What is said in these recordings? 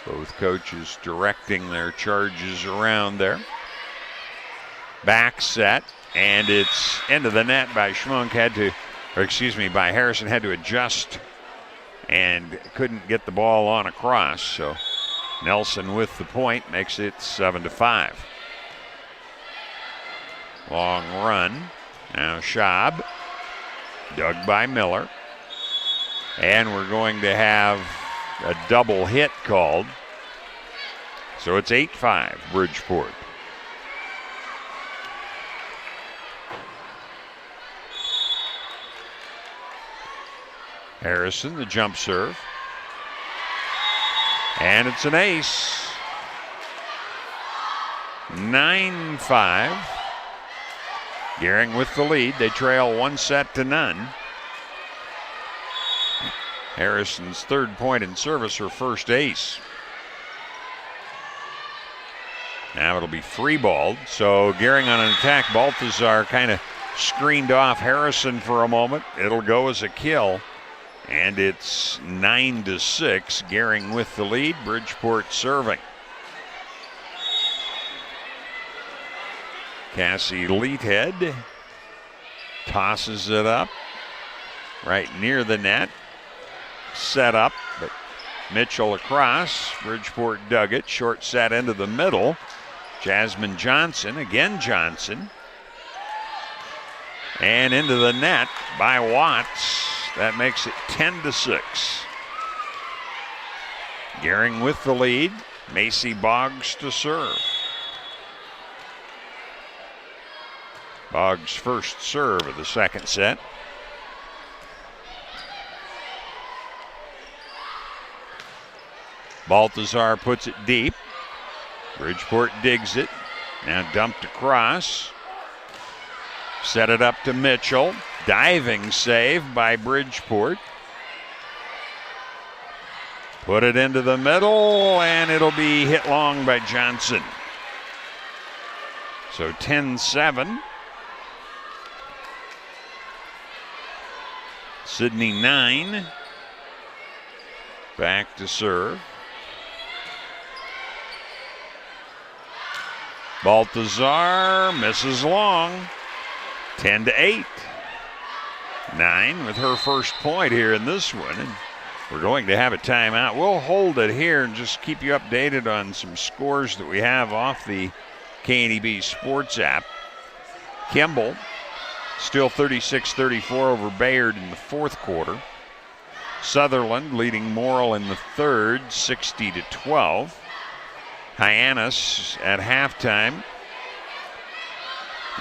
Both coaches directing their charges around there. Back set, and it's into the net by Schmunk. By Harrison, had to adjust and couldn't get the ball on across. So Nelson with the point makes it 7-5. Long run. Now Schaub, dug by Miller. And we're going to have a double hit called. So it's 8-5 Bridgeport. Harrison, the jump serve. And it's an ace. 9-5. Gering with the lead. They trail 1-0. Harrison's third point in service, her first ace. Now it'll be free balled. So Gering on an attack. Balthazar kind of screened off Harrison for a moment. It'll go as a kill. And it's 9-6. Gering with the lead. Bridgeport serving. Cassie Leathead tosses it up right near the net. Set up, but Mitchell across. Bridgeport dug it. Short set into the middle. Jasmine Johnson, again Johnson. And into the net by Watts. That makes it 10-6. Gering with the lead. Macy Boggs to serve. Boggs' first serve of the second set. Balthazar puts it deep. Bridgeport digs it. Now dumped across. Set it up to Mitchell. Diving save by Bridgeport. Put it into the middle, and it'll be hit long by Johnson. So 10-7. Sydney 9. Back to serve. Balthazar misses long. 10-8. 9 with her first point here in this one. And we're going to have a timeout. We'll hold it here and just keep you updated on some scores that we have off the KNEB Sports app. Kimball still 36-34 over Bayard in the fourth quarter. Sutherland leading Morrill in the third, 60-12. Hyannis at halftime,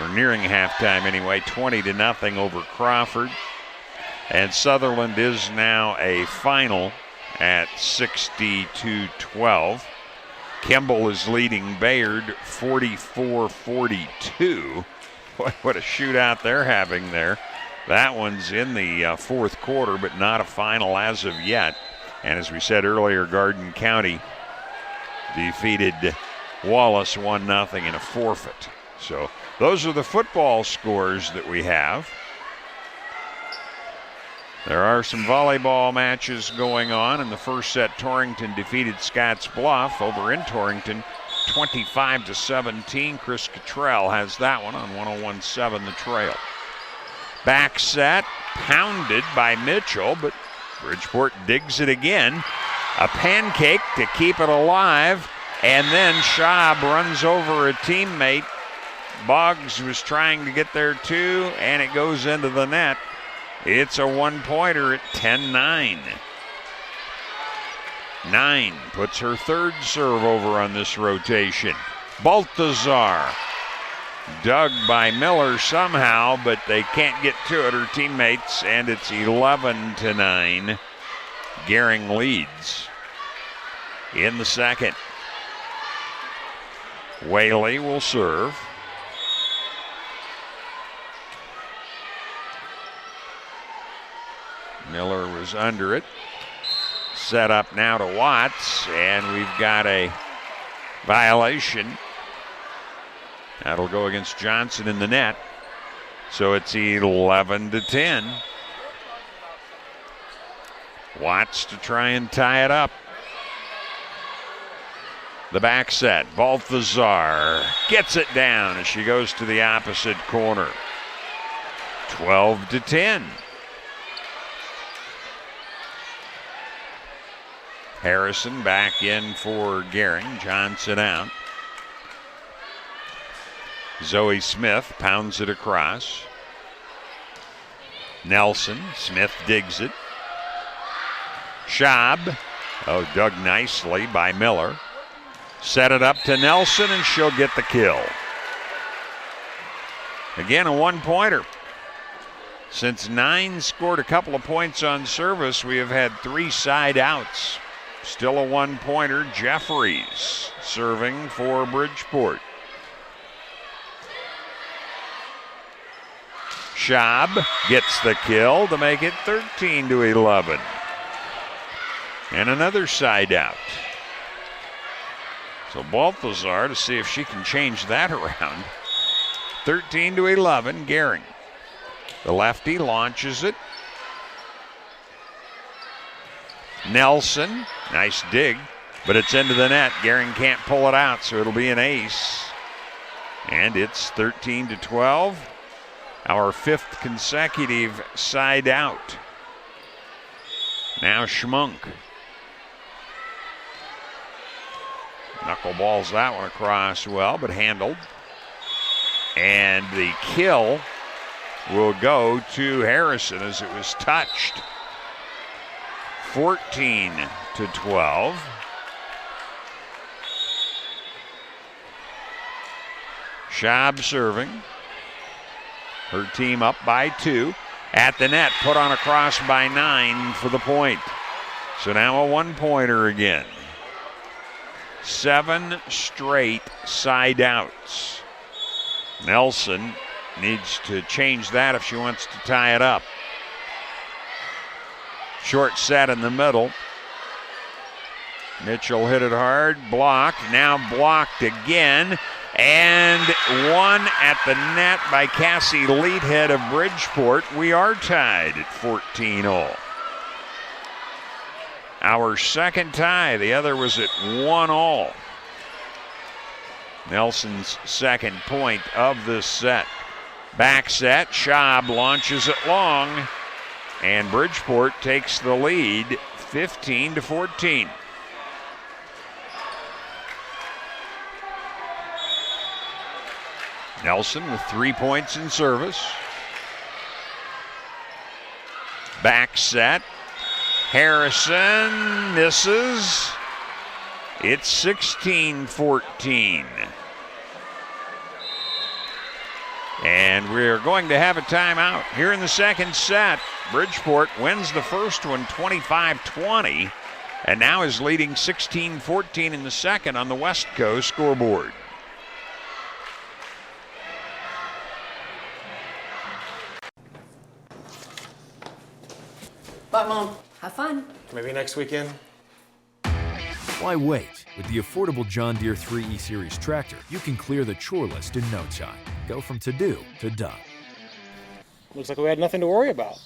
or nearing halftime anyway, 20-0 over Crawford. And Sutherland is now a final at 60-12. Kimball is leading Bayard 44-42. What a shootout they're having there. That one's in the fourth quarter, but not a final as of yet. And as we said earlier, Garden County defeated Wallace 1-0 in a forfeit. So those are the football scores that we have. There are some volleyball matches going on. In the first set, Torrington defeated Scotts Bluff over in Torrington, 25-17. Chris Cottrell has that one on 101.7 The Trail. Back set, pounded by Mitchell, but Bridgeport digs it again. A pancake to keep it alive, and then Schaub runs over a teammate. Boggs was trying to get there too, and it goes into the net. It's a one-pointer at 10-9. 9 puts her third serve over on this rotation. Balthazar, dug by Miller somehow, but they can't get to it, her teammates, and it's 11-9. Gering leads in the second. Whaley will serve. Miller was under it. Set up now to Watts, and we've got a violation. That'll go against Johnson in the net. So it's 11-10. Watts to try and tie it up. The back set, Balthazar gets it down as she goes to the opposite corner. 12-10. Harrison back in for Gering. Johnson out. Zoe Smith pounds it across. Nelson. Smith digs it. Schaub. Oh, dug nicely by Miller. Set it up to Nelson, and she'll get the kill. Again, a one-pointer. Since 9 scored a couple of points on service, we have had 3 side outs. Still a one-pointer. Jeffries serving for Bridgeport. Schaub gets the kill to make it 13-11. And another side out. So Balthazar to see if she can change that around. 13-11, Gering. The lefty launches it. Nelson, nice dig, but it's into the net. Gering can't pull it out, so it'll be an ace. And it's 13-12. Our 5th consecutive side out. Now Schmunk. Knuckleballs that one across well, but handled. And the kill will go to Harrison as it was touched. 14-12. Schaub serving. Her team up by 2. At the net, put on a cross by 9 for the point. So now a one-pointer again. 7 straight side outs. Nelson needs to change that if she wants to tie it up. Short set in the middle. Mitchell hit it hard, blocked, now blocked again, and one at the net by Cassie Leadhead of Bridgeport. We are tied at 14-all. Our second tie, the other was at 1-all. Nelson's second point of this set. Back set, Schaub launches it long, and Bridgeport takes the lead 15-14. Nelson with 3 points in service. Back set. Harrison misses. It's 16-14. And we're going to have a timeout here in the second set. Bridgeport wins the first one 25-20 and now is leading 16-14 in the second on the West Coast scoreboard. Bye, Mom. Have fun. Maybe next weekend. Why wait? With the affordable John Deere 3E Series tractor, you can clear the chore list in no time. Go from to-do to done. Looks like we had nothing to worry about.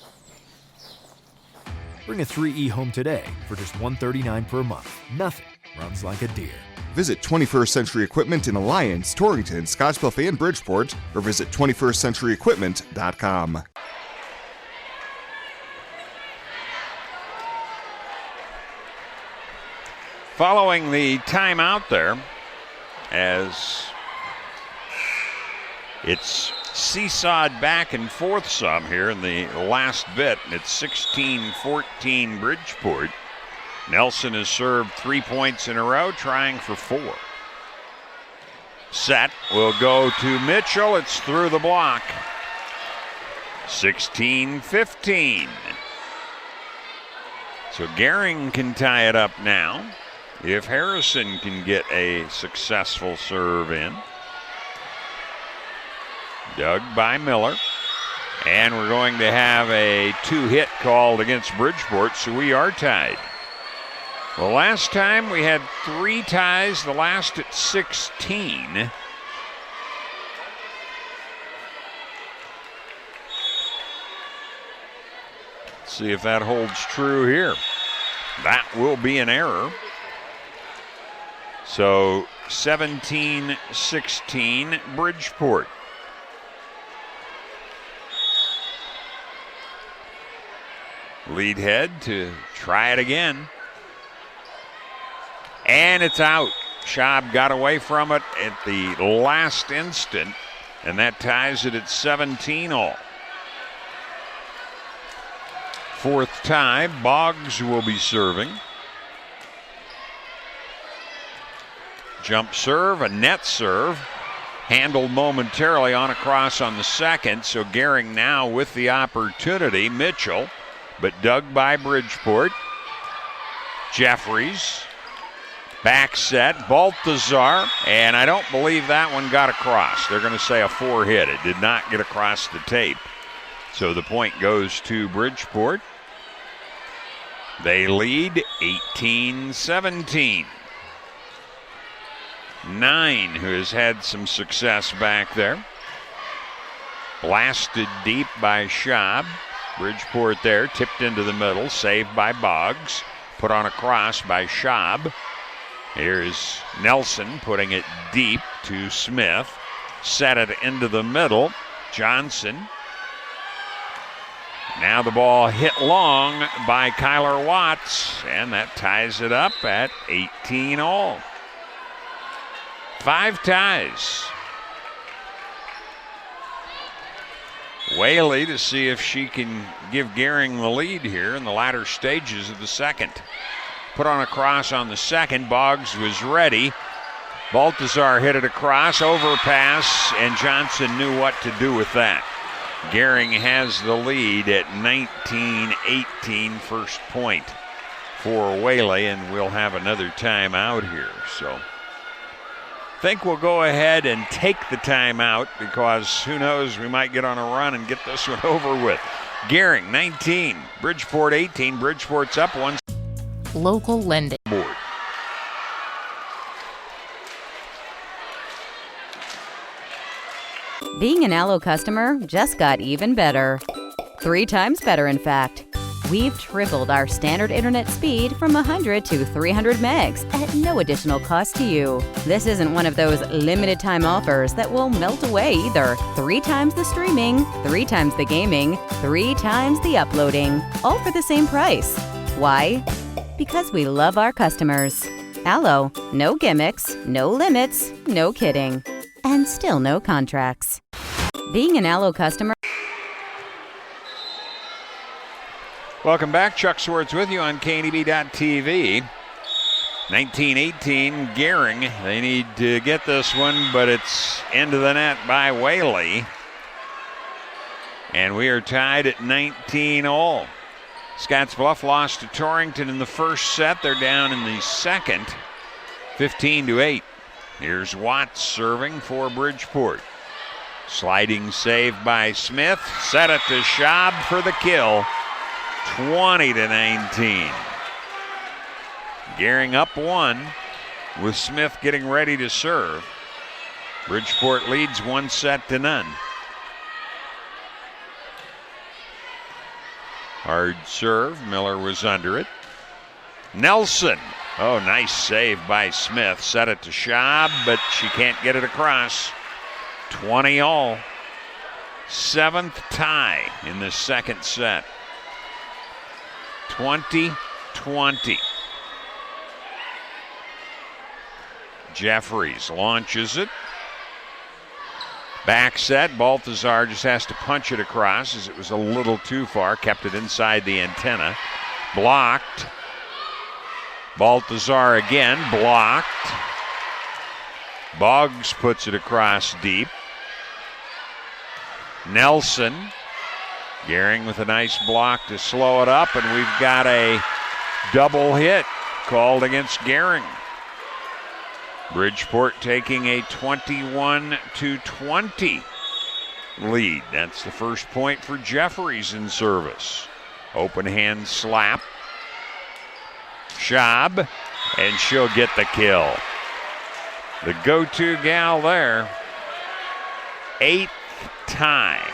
Bring a 3E home today for just $139 per month. Nothing runs like a Deere. Visit 21st Century Equipment in Alliance, Torrington, Scottsbluff, and Bridgeport, or visit 21stcenturyequipment.com. Following the timeout there, as it's seesawed back and forth some here in the last bit, and it's 16-14 Bridgeport. Nelson has served 3 points in a row, trying for 4. Set will go to Mitchell. It's through the block. 16-15. So Gering can tie it up now if Harrison can get a successful serve in. Dug by Miller. And we're going to have a 2-hit called against Bridgeport, so we are tied. Well, last time we had 3 ties, the last at 16. Let's see if that holds true here. That will be an error. So 17-16 Bridgeport. Lead head to try it again. And it's out. Schaub got away from it at the last instant, and that ties it at 17 all. Fourth tie, Boggs will be serving. Jump serve, a net serve. Handled momentarily on a cross on the second, so Gering now with the opportunity. Mitchell, but dug by Bridgeport. Jeffries, back set, Balthazar, and I don't believe that one got across. They're going to say a 4-hit. It did not get across the tape. So the point goes to Bridgeport. They lead 18-17. 9, who has had some success back there. Blasted deep by Schaub. Bridgeport there, tipped into the middle, saved by Boggs. Put on a cross by Schaub. Here's Nelson putting it deep to Smith. Set it into the middle. Johnson. Now the ball hit long by Kyler Watts, and that ties it up at 18 all. 5 ties. Whaley to see if she can give Gering the lead here in the latter stages of the second. Put on a cross on the second. Boggs was ready. Balthazar hit it across, overpass, and Johnson knew what to do with that. Gering has the lead at 19-18, first point for Whaley, and we'll have another timeout here. So I think we'll go ahead and take the timeout because who knows, we might get on a run and get this one over with. Gering 19, Bridgeport 18. Bridgeport's up one. Local lending. Board. Being an Allo customer just got even better. 3 times better, in fact. We've tripled our standard internet speed from 100 to 300 megs at no additional cost to you. This isn't one of those limited time offers that will melt away either. 3 times the streaming, 3 times the gaming, 3 times the uploading, all for the same price. Why? Because we love our customers. Allo, no gimmicks, no limits, no kidding, and still no contracts. Being an Allo customer. Welcome back. Chuck Swartz with you on KNEB.TV. 19-18 Gering. They need to get this one, but it's into the net by Whaley. And we are tied at 19 all. Scottsbluff lost to Torrington in the first set. They're down in the second, 15-8. Here's Watts serving for Bridgeport. Sliding save by Smith. Set it to Schaub for the kill. 20-19. Gering up 1 with Smith getting ready to serve. Bridgeport leads 1-0. Hard serve. Miller was under it. Nelson. Oh, nice save by Smith. Set it to Schaub, but she can't get it across. 20 all. 7th tie in the second set. 20-20. Jeffries launches it. Back set. Balthazar just has to punch it across as it was a little too far. Kept it inside the antenna. Blocked. Balthazar again. Blocked. Boggs puts it across deep. Nelson. Gering with a nice block to slow it up, and we've got a double hit called against Gering. Bridgeport taking a 21-20 lead. That's the first point for Jeffries in service. Open hand slap. Schaub, and she'll get the kill. The go-to gal there. 8th tie.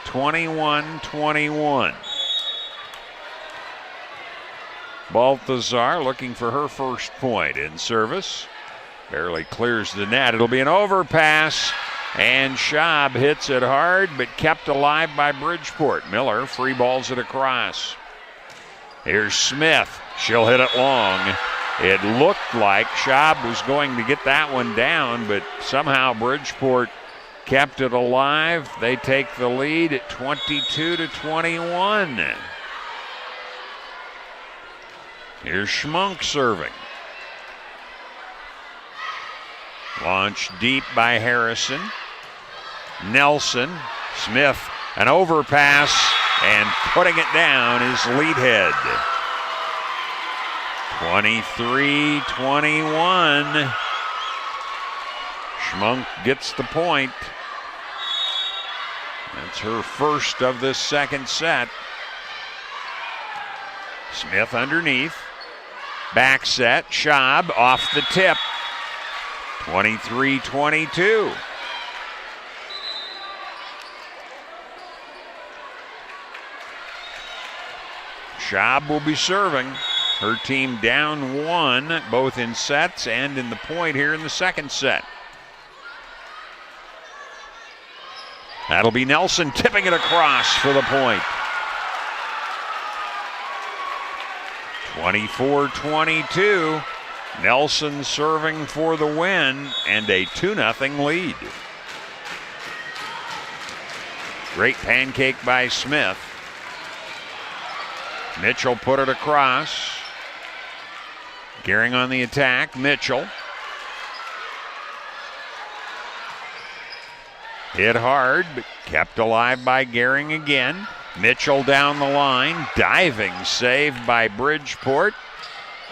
21-21. Balthazar looking for her first point in service. Barely clears the net. It'll be an overpass, and Schaub hits it hard, but kept alive by Bridgeport. Miller free balls it across. Here's Smith. She'll hit it long. It looked like Schaub was going to get that one down, but somehow Bridgeport kept it alive. They take the lead at 22-21. Here's Schmunk serving. Launched deep by Harrison. Nelson. Smith, an overpass, and putting it down is Leadhead. 23-21. Schmunk gets the point. That's her first of this second set. Smith underneath. Back set. Schaub off the tip. 23-22. Schaub will be serving. Her team down one, both in sets and in the point here in the second set. That'll be Nelson tipping it across for the point. 24-22. Nelson serving for the win and a 2-0 lead. Great pancake by Smith. Mitchell put it across. Gering on the attack. Mitchell. Hit hard, but kept alive by Gering again. Mitchell down the line. Diving save by Bridgeport.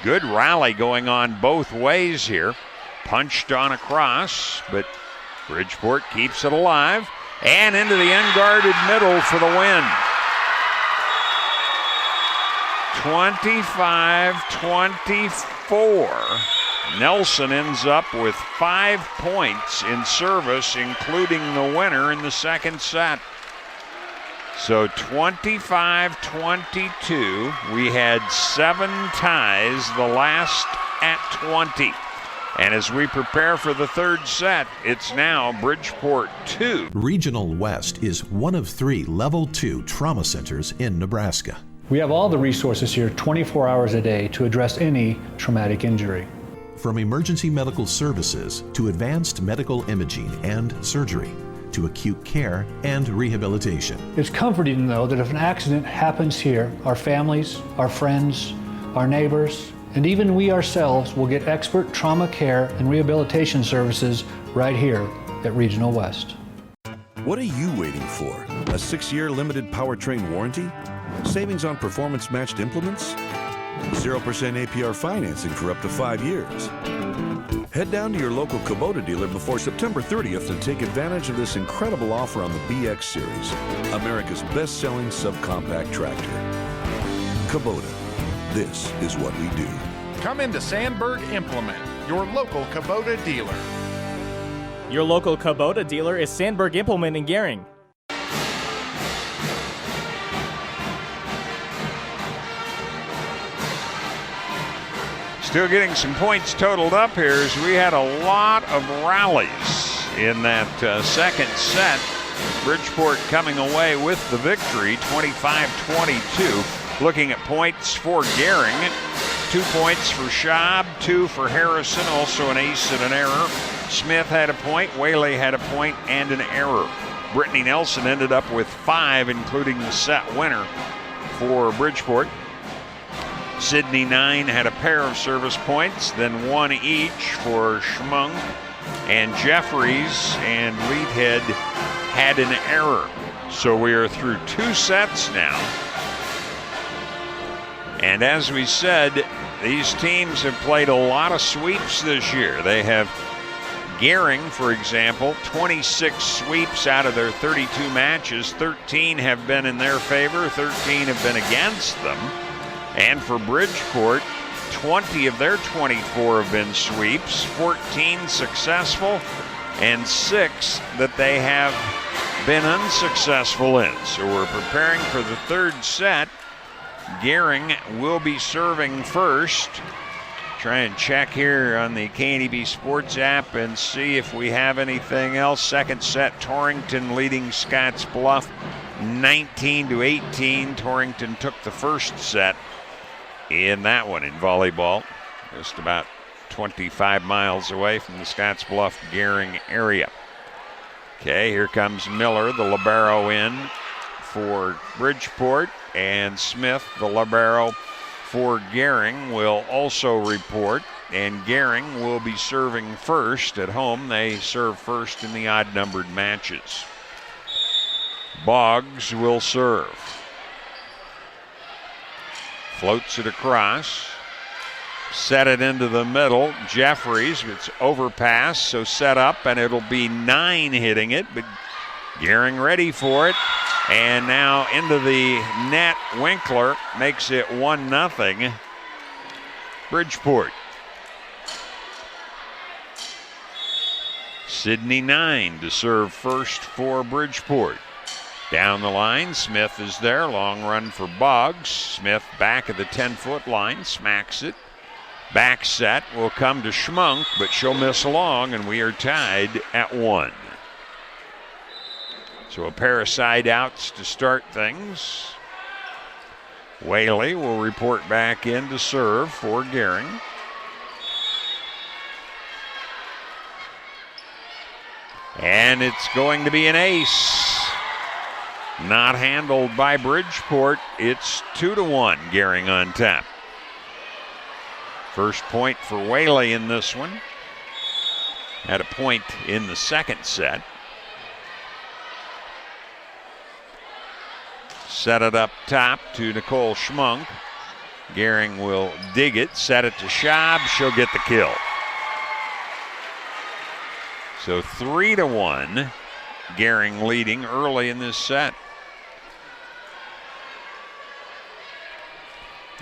Good rally going on both ways here. Punched on across, but Bridgeport keeps it alive. And into the unguarded middle for the win. 25-24. Nelson ends up with 5 points in service, including the winner in the second set. So 25-22. We had 7 ties, the last at 20. And as we prepare for the third set, it's now Bridgeport 2. Regional West is one of 3 Level 2 trauma centers in Nebraska. We have all the resources here 24 hours a day to address any traumatic injury. From emergency medical services to advanced medical imaging and surgery to acute care and rehabilitation. It's comforting to know that if an accident happens here, our families, our friends, our neighbors, and even we ourselves will get expert trauma care and rehabilitation services right here at Regional West. What are you waiting for? A 6-year limited powertrain warranty? Savings on performance-matched implements? 0% APR financing for up to 5 years. Head down to your local Kubota dealer before September 30th and take advantage of this incredible offer on the BX Series, America's best-selling subcompact tractor. Kubota, this is what we do. Come into Sandberg Implement, your local Kubota dealer. Your local Kubota dealer is Sandberg Implement in Gering. Still getting some points totaled up here as we had a lot of rallies in that second set. Bridgeport coming away with the victory, 25-22. Looking at points for Gering, 2 points for Schaub, 2 for Harrison, also an ace and an error. Smith had a point, Whaley had a point, and an error. Brittany Nelson ended up with 5, including the set winner for Bridgeport. Sydney 9 had a pair of service points, then 1 each for Schmunk and Jeffries, and Leadhead had an error. So we are through 2 sets now. And as we said, these teams have played a lot of sweeps this year. They have Gering, for example, 26 sweeps out of their 32 matches. 13 have been in their favor, 13 have been against them. And for Bridgeport, 20 of their 24 have been sweeps, 14 successful, and 6 that they have been unsuccessful in. So we're preparing for the third set. Gering will be serving first. Try and check here on the KNEB Sports app and see if we have anything else. Second set, Torrington leading Scotts Bluff 19-18. Torrington took the first set in that one in volleyball. Just about 25 miles away from the Scotts Bluff Gering area. Okay, here comes Miller, the libero, in for Bridgeport, and Smith, the libero for Gering, will also report, and Gering will be serving first at home. They serve first in the odd-numbered matches. Boggs will serve. Floats it across. Set it into the middle. Jeffries, it's overpass, so set up, and it'll be 9 hitting it, but Gering ready for it. And now into the net, Winkler makes it 1-0 Bridgeport. Sidney 9 to serve first for Bridgeport. Down the line, Smith is there, long run for Boggs. Smith back at the 10-foot line, smacks it. Back set will come to Schmunk, but she'll miss long, and we are tied at 1. So a pair of side outs to start things. Whaley will report back in to serve for Gering. And it's going to be an ace. Not handled by Bridgeport. It's 2-1, Gering on top. First point for Whaley in this one. Had a point in the second set. Set it up top to Nicole Schmunk. Gering will dig it, set it to Schaub. She'll get the kill. So 3-1, Gering leading early in this set.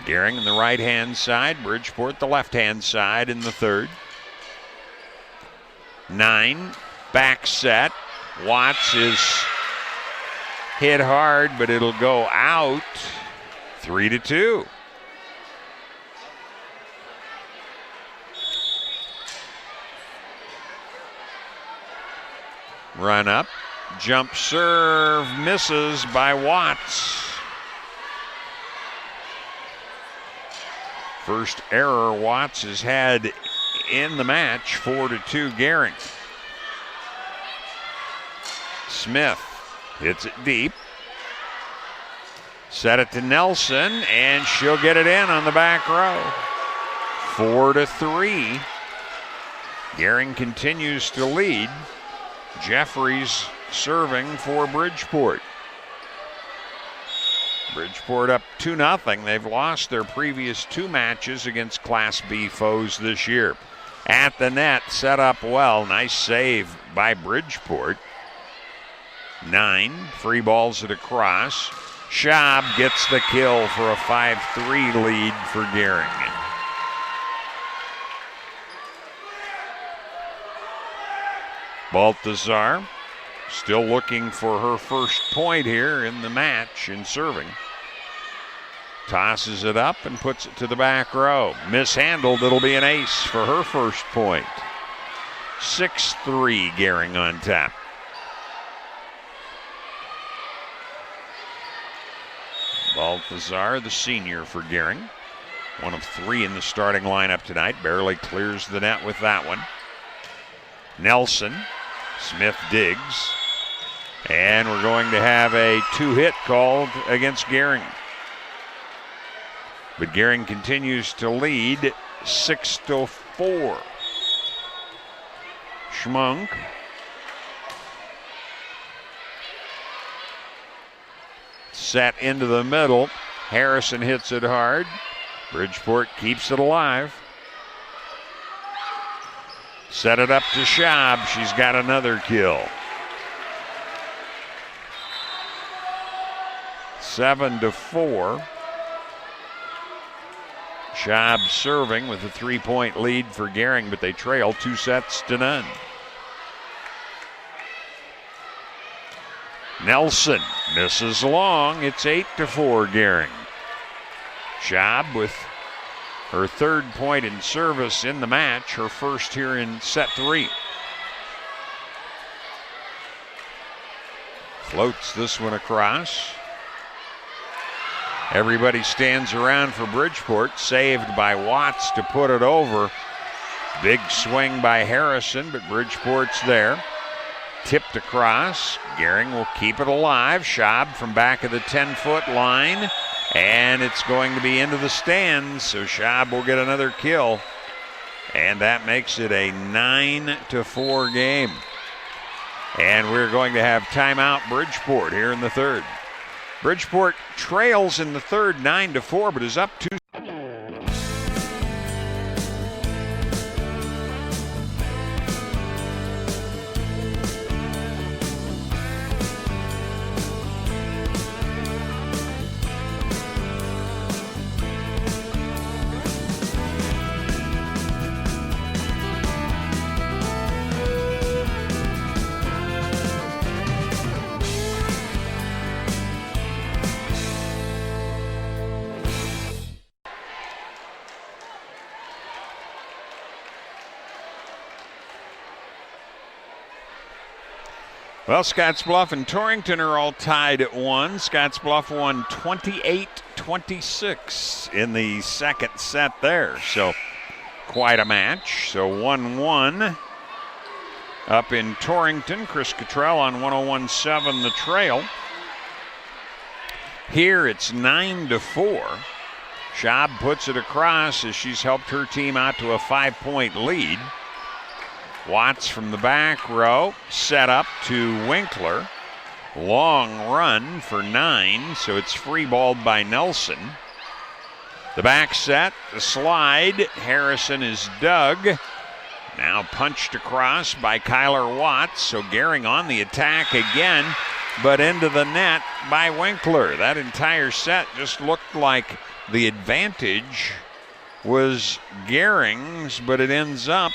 Gering on the right-hand side, Bridgeport the left-hand side in the third. 9, back set. Watts is hit hard, but it'll go out. 3-2. Run up, jump serve, misses by Watts. First error Watts has had in the match, 4-2 Gering. Smith hits it deep. Set it to Nelson, and she'll get it in on the back row. 4-3. Gering continues to lead. Jeffries serving for Bridgeport. Bridgeport up 2-0. They've lost their previous 2 matches against Class B foes this year. At the net, set up well. Nice save by Bridgeport. 9, free balls it across. Schaub gets the kill for a 5-3 lead for Gering. Baltazar still looking for her first point here in the match in serving. Tosses it up and puts it to the back row. Mishandled, it'll be an ace for her first point. 6-3 Gering on top. Baltazar, the senior for Gering. 1 of 3 in the starting lineup tonight. Barely clears the net with that one. Nelson, Smith digs. And we're going to have a 2-hit called against Gering. But Gering continues to lead 6-4. Schmunk. Set into the middle. Harrison hits it hard. Bridgeport keeps it alive. Set it up to Schaub. She's got another kill. 7-4. Schaub serving with a 3-point lead for Gering, but they trail 2-0. Nelson misses long. It's 8-4 Gering. Schaub with Her third point in service in the match, her first here in set 3. Floats this one across. Everybody stands around for Bridgeport. Saved by Watts to put it over. Big swing by Harrison, but Bridgeport's there. Tipped across. Gering will keep it alive. Schaub from back of the 10-foot line. And it's going to be into the stands, so Schaub will get another kill. And that makes it a 9-4 game. And we're going to have timeout Bridgeport here in the third. Bridgeport trails in the third 9-4, but is up 2. Well, Scottsbluff and Torrington are all tied at 1. Scottsbluff won 28-26 in the second set there. So quite a match. So 1-1 up in Torrington. Chris Cottrell on 101.7 the trail. Here it's 9-4. Schaub puts it across as she's helped her team out to a 5-point lead. Watts from the back row, set up to Winkler. Long run for 9, so it's free balled by Nelson. The back set, the slide, Harrison is dug. Now punched across by Kyler Watts, so Gering on the attack again, but into the net by Winkler. That entire set just looked like the advantage was Gering's, but it ends up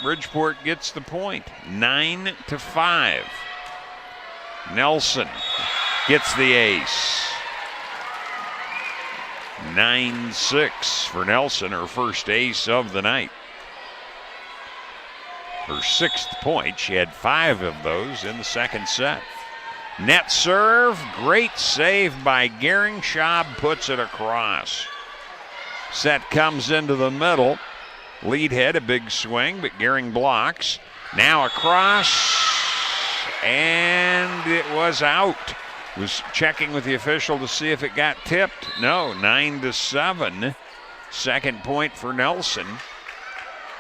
Bridgeport gets the point, 9-5. Nelson gets the ace. 9-6 for Nelson, her first ace of the night. Her 6th point, she had 5 of those in the second set. Net serve, great save by Gering. Schaub puts it across. Set comes into the middle. Lead head, a big swing, but Gering blocks. Now across, and it was out. Was checking with the official to see if it got tipped. No, 9-7. Second point for Nelson.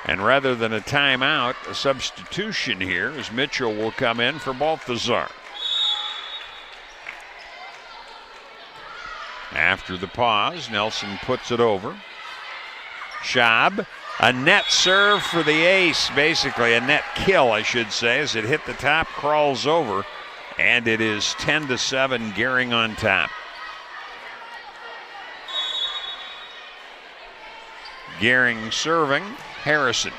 And rather than a timeout, a substitution here as Mitchell will come in for Balthazar. After the pause, Nelson puts it over. Schaub. A net serve for the ace, basically a net kill, I should say, as it hit the top, crawls over, and it is 10-7, Gering on top. Gering serving, Harrison.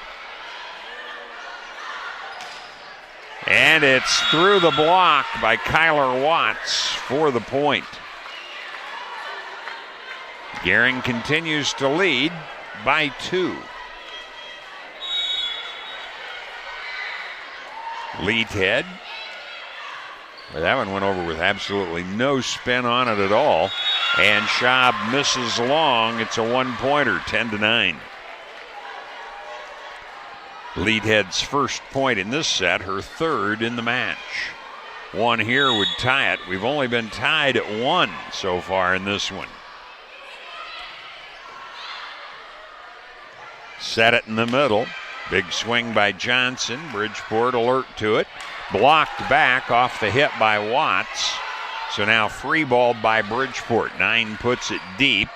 And it's through the block by Kyler Watts for the point. Gering continues to lead by 2. Lead head. Well, that one went over with absolutely no spin on it at all. And Schaub misses long. It's a 1-pointer, 10-9. Lead head's first point in this set, her 3rd in the match. One here would tie it. We've only been tied at 1 so far in this one. Set it in the middle. Big swing by Johnson. Bridgeport alert to it. Blocked back off the hit by Watts. So now free ball by Bridgeport. 9 puts it deep.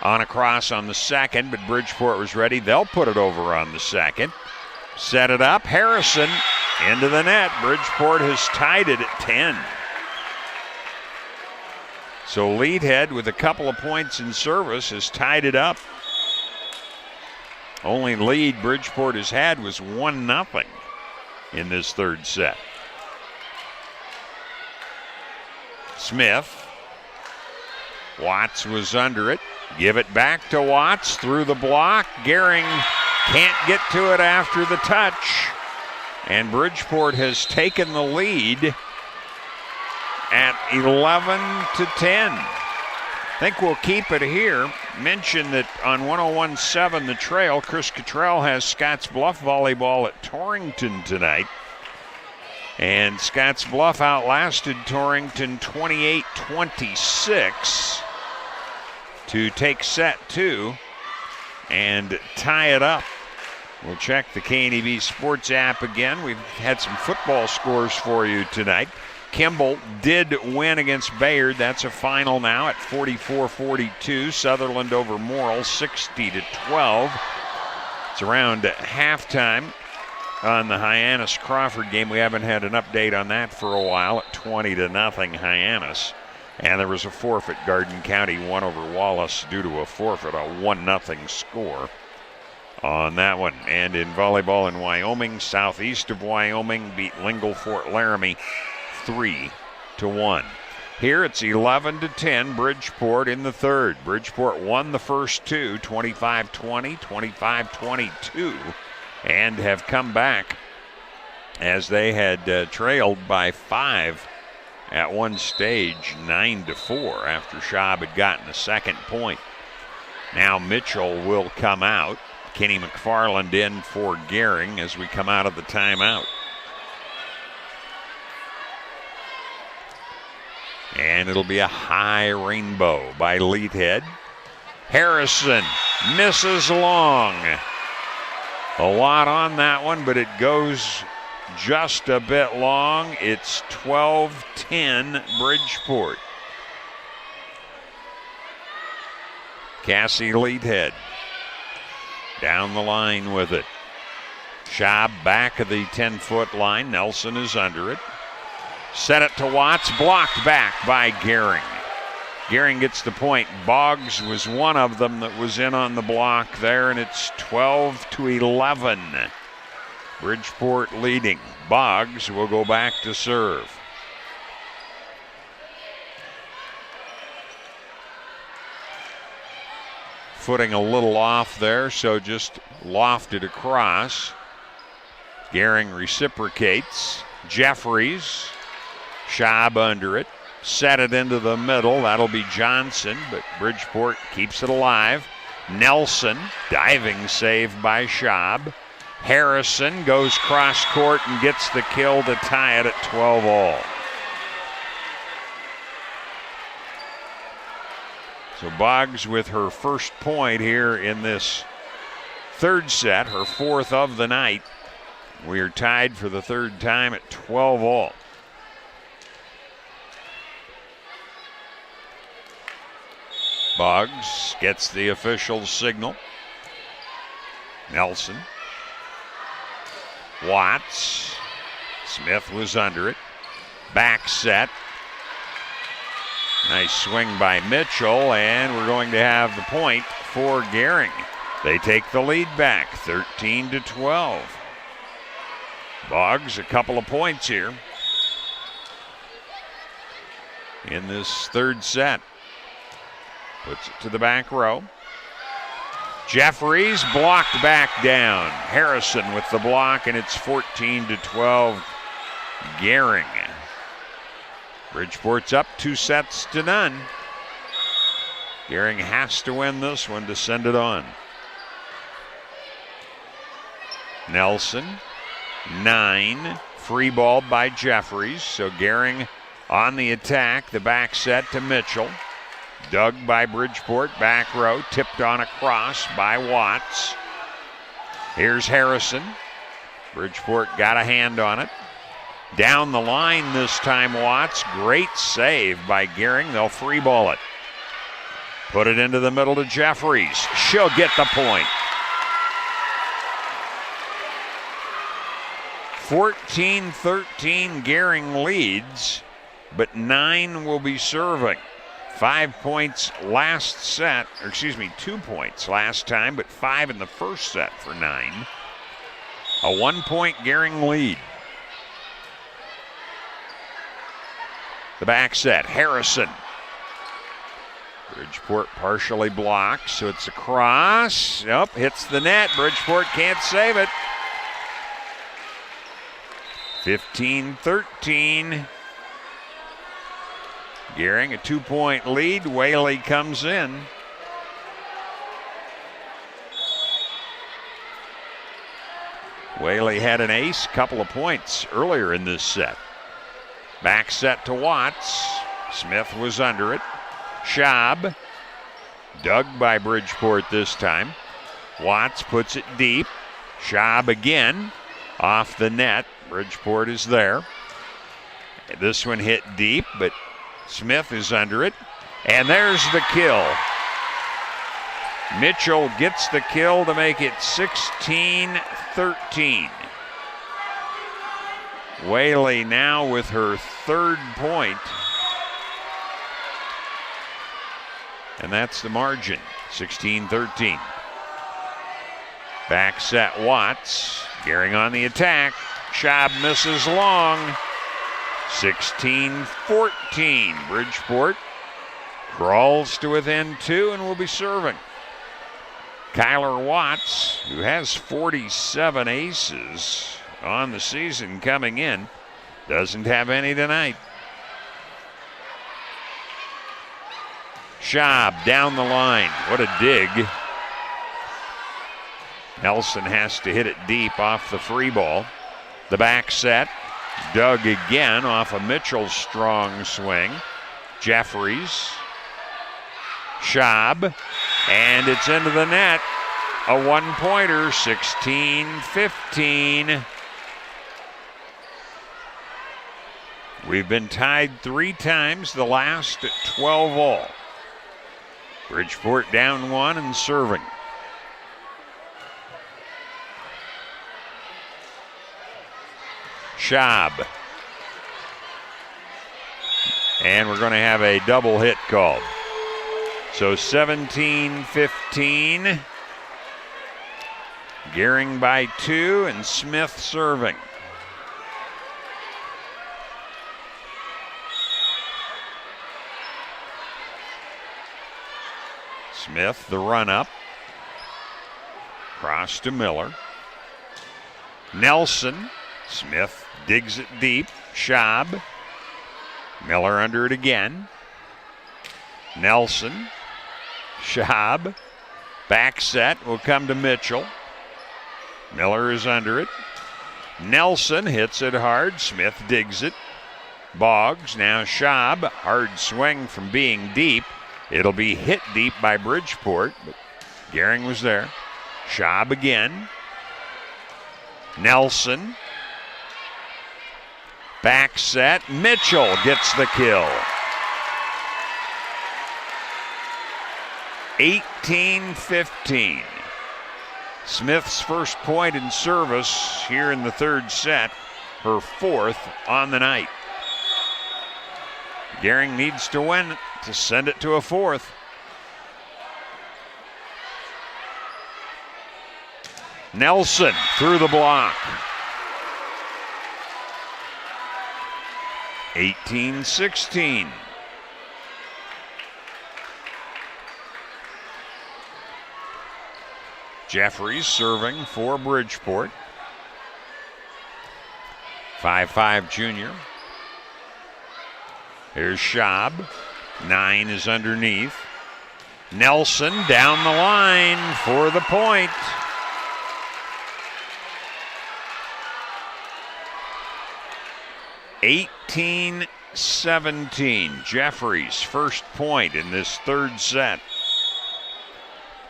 On across on the second, but Bridgeport was ready. They'll put it over on the second. Set it up. Harrison into the net. Bridgeport has tied it at 10. So Leadhead with a couple of points in service has tied it up. Only lead Bridgeport has had was 1-0 in this third set. Smith. Watts was under it. Give it back to Watts through the block. Gering can't get to it after the touch. And Bridgeport has taken the lead at 11-10. I think we'll keep it here. Mention that on 101.7 The Trail, Chris Cottrell has Scotts Bluff volleyball at Torrington tonight. And Scotts Bluff outlasted Torrington 28-26 to take set 2 and tie it up. We'll check the K&EB Sports app again. We've had some football scores for you tonight. Kimball did win against Bayard. That's a final now at 44-42. Sutherland over Morrill 60-12. It's around halftime on the Hyannis-Crawford game. We haven't had an update on that for a while at 20-0 Hyannis. And there was a forfeit. Garden County won over Wallace due to a forfeit, a 1-0 score on that one. And in volleyball in Wyoming, southeast of Wyoming beat Lingle Fort Laramie 3-1. Here it's 11-10, Bridgeport in the third. Bridgeport won the first two, 25-20, 25-22, and have come back as they had trailed by 5 at one stage, 9-4, after Schaub had gotten the second point. Now Mitchell will come out. Kenny McFarland in for Gering as we come out of the timeout. And it'll be a high rainbow by Leadhead. Harrison misses long. A lot on that one, but it goes just a bit long. It's 12-10 Bridgeport. Cassie Leadhead down the line with it. Schaub back of the 10-foot line. Nelson is under it. Set it to Watts, blocked back by Gering. Gering gets the point. Boggs was one of them that was in on the block there, and it's 12-11. Bridgeport leading. Boggs will go back to serve. Footing a little off there, so just lofted across. Gering reciprocates. Jeffries. Schaub under it. Set it into the middle. That'll be Johnson, but Bridgeport keeps it alive. Nelson, diving save by Schaub. Harrison goes cross court and gets the kill to tie it at 12-all. So Boggs with her first point here in this third set, her fourth of the night. We are tied for the third time at 12-all. Boggs gets the official signal. Nelson. Watts. Smith was under it. Back set. Nice swing by Mitchell, and we're going to have the point for Gering. They take the lead back, 13-12. Boggs, a couple of points here in this third set. Puts it to the back row. Jeffries blocked back down. Harrison with the block, and it's 14-12 Gering. Bridgeport's up 2-0. Gering has to win this one to send it on. Nelson, 9. Free ball by Jeffries. So Gering on the attack. The back set to Mitchell. Dug by Bridgeport, back row, tipped on across by Watts. Here's Harrison. Bridgeport got a hand on it. Down the line this time, Watts. Great save by Gering. They'll free ball it. Put it into the middle to Jeffries. She'll get the point. 14-13 Gering leads, but 9 will be serving. 5 points last set, 2 points last time, but 5 in the first set for 9. A 1-point Gering lead. The back set, Harrison. Bridgeport partially blocks, so it's a cross. Nope, hits the net. Bridgeport can't save it. 15-13. Gering, a 2-point lead. Whaley comes in. Whaley had an ace, couple of points earlier in this set. Back set to Watts. Smith was under it. Schaub, dug by Bridgeport this time. Watts puts it deep. Schaub again, off the net. Bridgeport is there. This one hit deep, but Smith is under it. And there's the kill. Mitchell gets the kill to make it 16-13. Whaley now with her third point. And that's the margin, 16-13. Back set Watts. Gering on the attack. Schaub misses long. 16-14. Bridgeport crawls to within 2 and will be serving. Kyler Watts, who has 47 aces on the season coming in, doesn't have any tonight. Schaub down the line. What a dig. Nelson has to hit it deep off the free ball. The back set. Dug again off a Mitchell strong swing. Jeffries. Schaub. And it's into the net. A one-pointer, 16-15. We've been tied 3 times, the last at 12 all. Bridgeport down 1 and serving. Schaub. And we're going to have a double hit called. So 17-15. Gering by 2 and Smith serving. Smith, the run-up. Cross to Miller. Nelson. Smith digs it deep. Schaub. Miller under it again. Nelson. Schaub. Back set will come to Mitchell. Miller is under it. Nelson hits it hard. Smith digs it. Boggs, now Schaub. Hard swing from being deep. It'll be hit deep by Bridgeport, but Gering was there. Schaub again. Nelson. Back set. Mitchell gets the kill. 18-15. Smith's first point in service here in the third set, her 4th on the night. Gering needs to win to send it to a 4th. Nelson through the block. 18-16. Jeffries serving for Bridgeport. 5'5" junior. Here's Schaub. 9 is underneath. Nelson down the line for the point. (18-17). Jeffries' first point in this third set.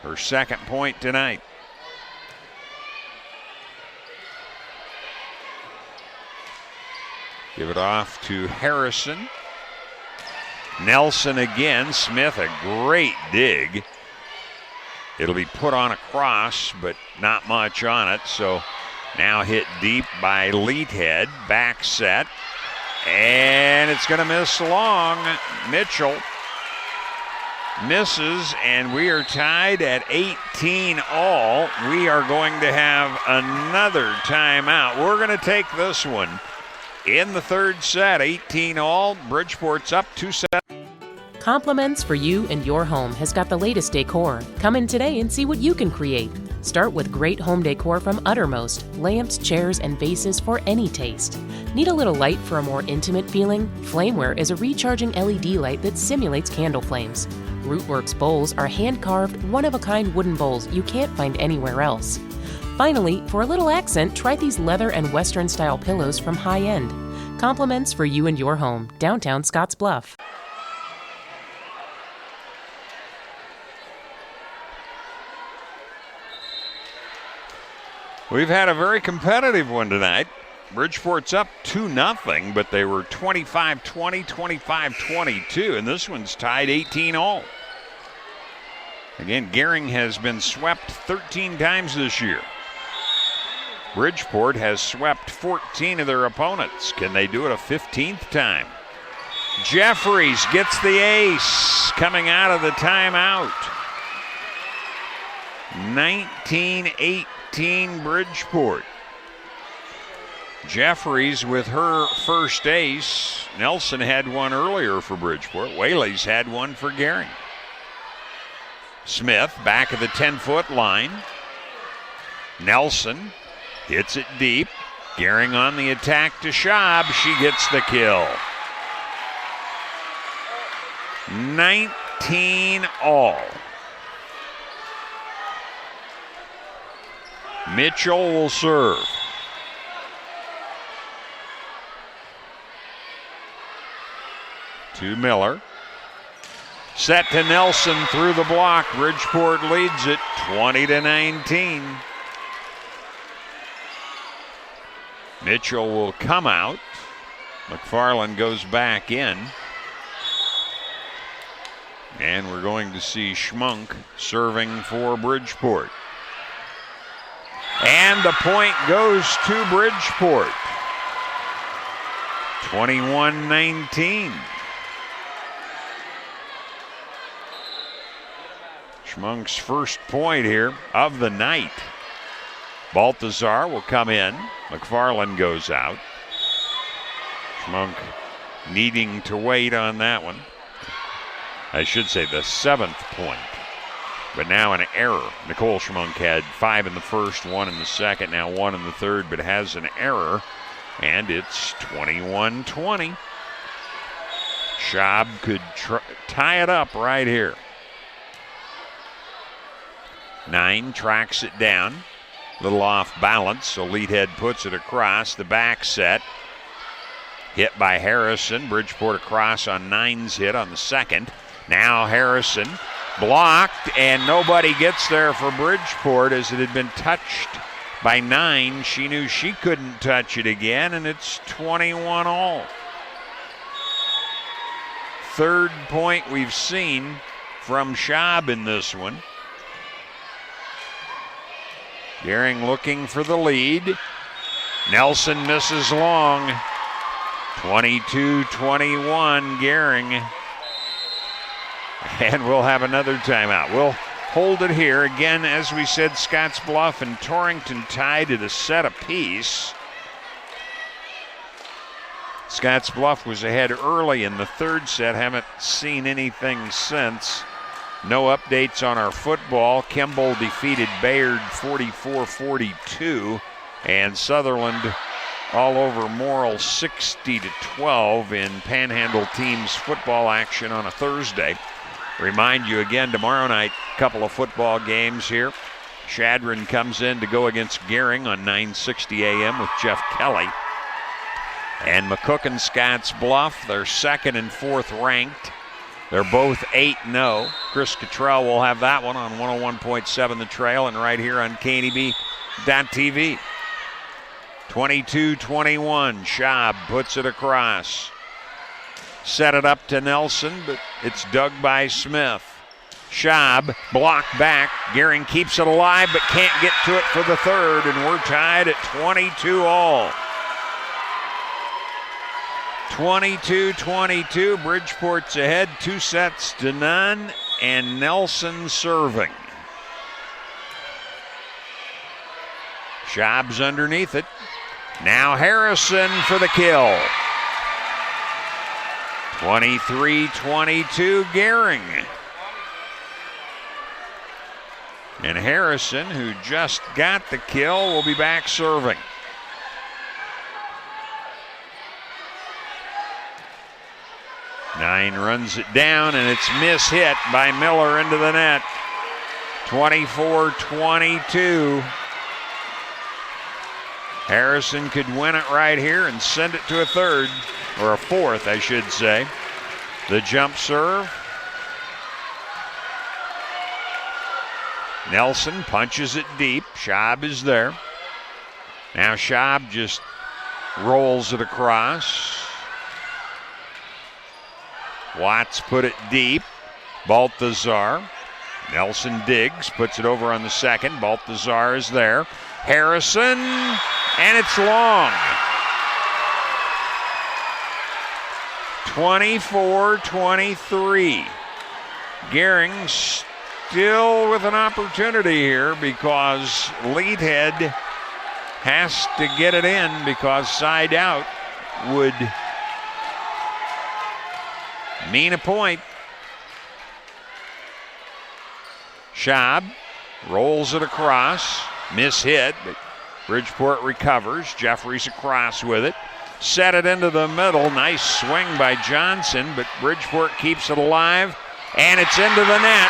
Her second point tonight. Give it off to Harrison. Nelson again. Smith, a great dig. It'll be put on a cross, but not much on it. So now hit deep by Leathead. Back set. And it's going to miss long. Mitchell misses, and we are tied at 18 all. We are going to have another timeout. We're going to take this one in the third set. 18 all. Bridgeport's up 2-7. Compliments for You and Your Home has got the latest decor. Come in today and see what you can create. Start with great home decor from Uttermost. Lamps, chairs, and vases for any taste. Need a little light for a more intimate feeling? Flameware is a recharging LED light that simulates candle flames. Rootworks bowls are hand-carved, one-of-a-kind wooden bowls you can't find anywhere else. Finally, for a little accent, try these leather and Western-style pillows from High End. Compliments for You and Your Home, downtown Scotts Bluff. We've had a very competitive one tonight. Bridgeport's up 2-0, but they were 25-20, 25-22, and this one's tied 18-all. Again, Gering has been swept 13 times this year. Bridgeport has swept 14 of their opponents. Can they do it a 15th time? Jeffries gets the ace coming out of the timeout. 19-18 Bridgeport. Jeffries with her first ace. Nelson had one earlier for Bridgeport. Whaley's had one for Gering. Smith back of the 10-foot line. Nelson hits it deep. Gering on the attack to Schaub. She gets the kill. 19-all. Mitchell will serve. To Miller. Set to Nelson through the block. Bridgeport leads it 20-19. Mitchell will come out. McFarland goes back in. And we're going to see Schmunk serving for Bridgeport. And the point goes to Bridgeport. 21-19. Schmunk's first point here of the night. Baltazar will come in. McFarland goes out. Schmunk needing to wait on that one. I should say the 7th point. But now an error. Nicole Schmunk had 5 in the first, 1 in the second, now 1 in the third, but has an error. And it's 21-20. Schaub could tie it up right here. 9 tracks it down. Little off balance, so Leadhead puts it across. The back set. Hit by Harrison. Bridgeport across on 9's hit on the second. Now Harrison blocked, and nobody gets there for Bridgeport as it had been touched by 9. She knew she couldn't touch it again, and it's 21-all. Third point we've seen from Schaub in this one. Gering looking for the lead. Nelson misses long. 22-21 Gering. And we'll have another timeout. We'll hold it here. Again, as we said, Scotts Bluff and Torrington tied at a set apiece. Scotts Bluff was ahead early in the third set. Haven't seen anything since. No updates on our football. Kimball defeated Bayard 44-42. And Sutherland all over Morrill 60-12 in Panhandle teams football action on a Thursday. Remind you again, tomorrow night, a couple of football games here. Shadron comes in to go against Gering on 9:60 a.m. with Jeff Kelly. And McCook and Scotts Bluff, they're second and fourth ranked. They're both 8-0. Chris Cottrell will have that one on 101.7 The Trail and right here on KNEB.TV. 22-21. Schaub puts it across. Set it up to Nelson, but it's dug by Smith. Schaub blocked back. Gering keeps it alive but can't get to it for the third, and we're tied at 22-all. 22-22. Bridgeport's ahead 2-0, and Nelson serving. Schaub's underneath it. Now Harrison for the kill. 23-22 Gering. And Harrison, who just got the kill, will be back serving. Nine runs it down, and it's mishit by Miller into the net. 24-22. Harrison could win it right here and send it to a third, or a fourth, I should say. The jump serve. Nelson punches it deep. Schaub is there. Now Schaub just rolls it across. Watts put it deep. Baltazar. Nelson digs, puts it over on the second. Baltazar is there. Harrison, and it's long. 24-23. Gering still with an opportunity here because Leadhead has to get it in because side out would mean a point. Schaub rolls it across, mishit, but Bridgeport recovers. Jeffries across with it. Set it into the middle. Nice swing by Johnson, but Bridgeport keeps it alive, and it's into the net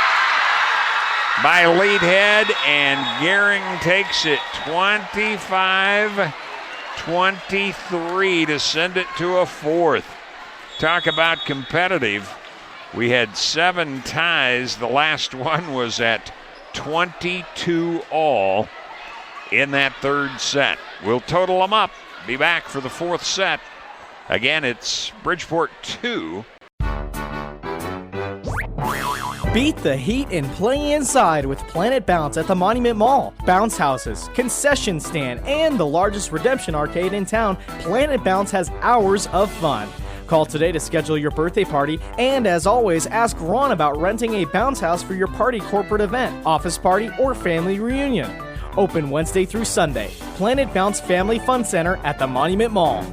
by Leadhead, and Gering takes it 25-23 to send it to a fourth. Talk about competitive. We had 7 ties. The last one was at 22 all in that third set. We'll total them up. Be back for the fourth set. Again, it's Bridgeport 2. Beat the heat and play inside with Planet Bounce at the Monument Mall. Bounce houses, concession stand, and the largest redemption arcade in town, Planet Bounce has hours of fun. Call today to schedule your birthday party, and as always, ask Ron about renting a bounce house for your party, corporate event, office party, or family reunion. Open Wednesday through Sunday. Planet Bounce Family Fun Center at the Monument Mall.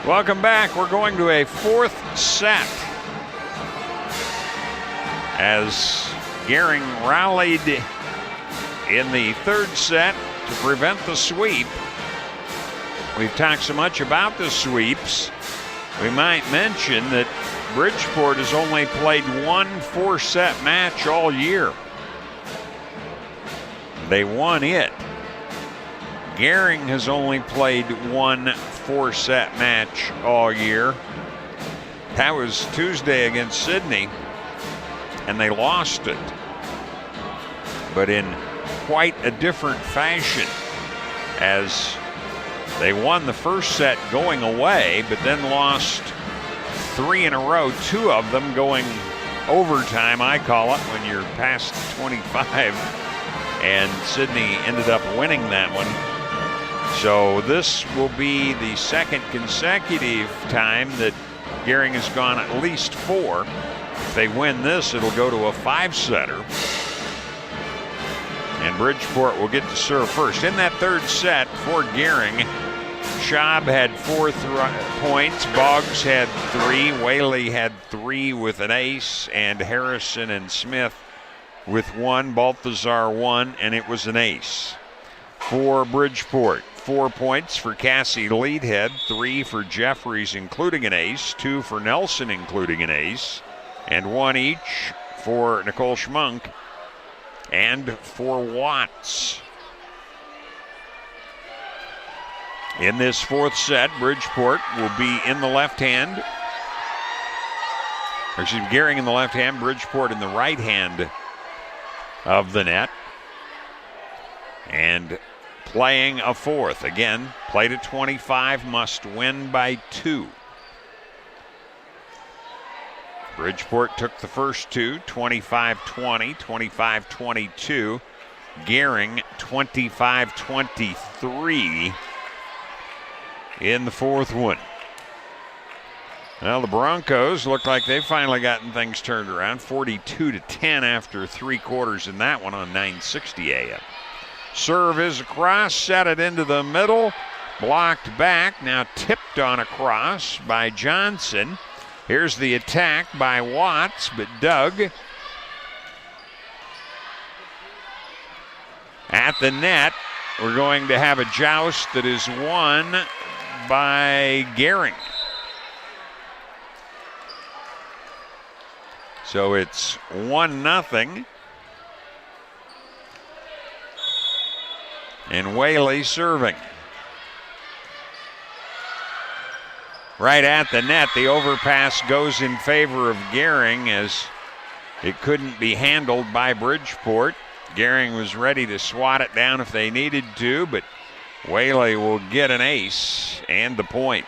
Welcome back. We're going to a fourth set as Gering rallied in the third set to prevent the sweep. We've talked so much about the sweeps, we might mention that Bridgeport has only played one 4-set match all year. They won it. Gering has only played one 4-set match all year. That was Tuesday against Sydney, and they lost it, but in quite a different fashion, as they won the first set going away, but then lost 3 in a row, 2 of them going overtime, I call it, when you're past 25, and Sydney ended up winning that one. So this will be the second consecutive time that Gering has gone at least 4. If they win this, it'll go to a 5-setter. And Bridgeport will get to serve first. In that third set for Gering, Schaub had 4 points, Boggs had 3, Whaley had 3 with an ace, and Harrison and Smith with 1, Baltazar 1, and it was an ace. For Bridgeport, 4 points for Cassie Leadhead, 3 for Jeffries including an ace, 2 for Nelson including an ace, and 1 each for Nicole Schmunk and for Watts. In this fourth set, Bridgeport will be in the left hand. Gering in the left hand, Bridgeport in the right hand of the net. and playing a fourth. Again, played at 25, must win by 2. Bridgeport took the first two, 25-20, 25-22. Gering 25-23 in the fourth one. Well, the Broncos look like they've finally gotten things turned around. 42-10 after 3 quarters in that one on 960 AM. Serve is across, set it into the middle, blocked back, now tipped on across by Johnson. Here's the attack by Watts, but Doug at the net. We're going to have a joust that is won by Gering. So it's 1-0. And Whaley serving. Right at the net, the overpass goes in favor of Gering as it couldn't be handled by Bridgeport. Gering was ready to swat it down if they needed to, but Whaley will get an ace and the point.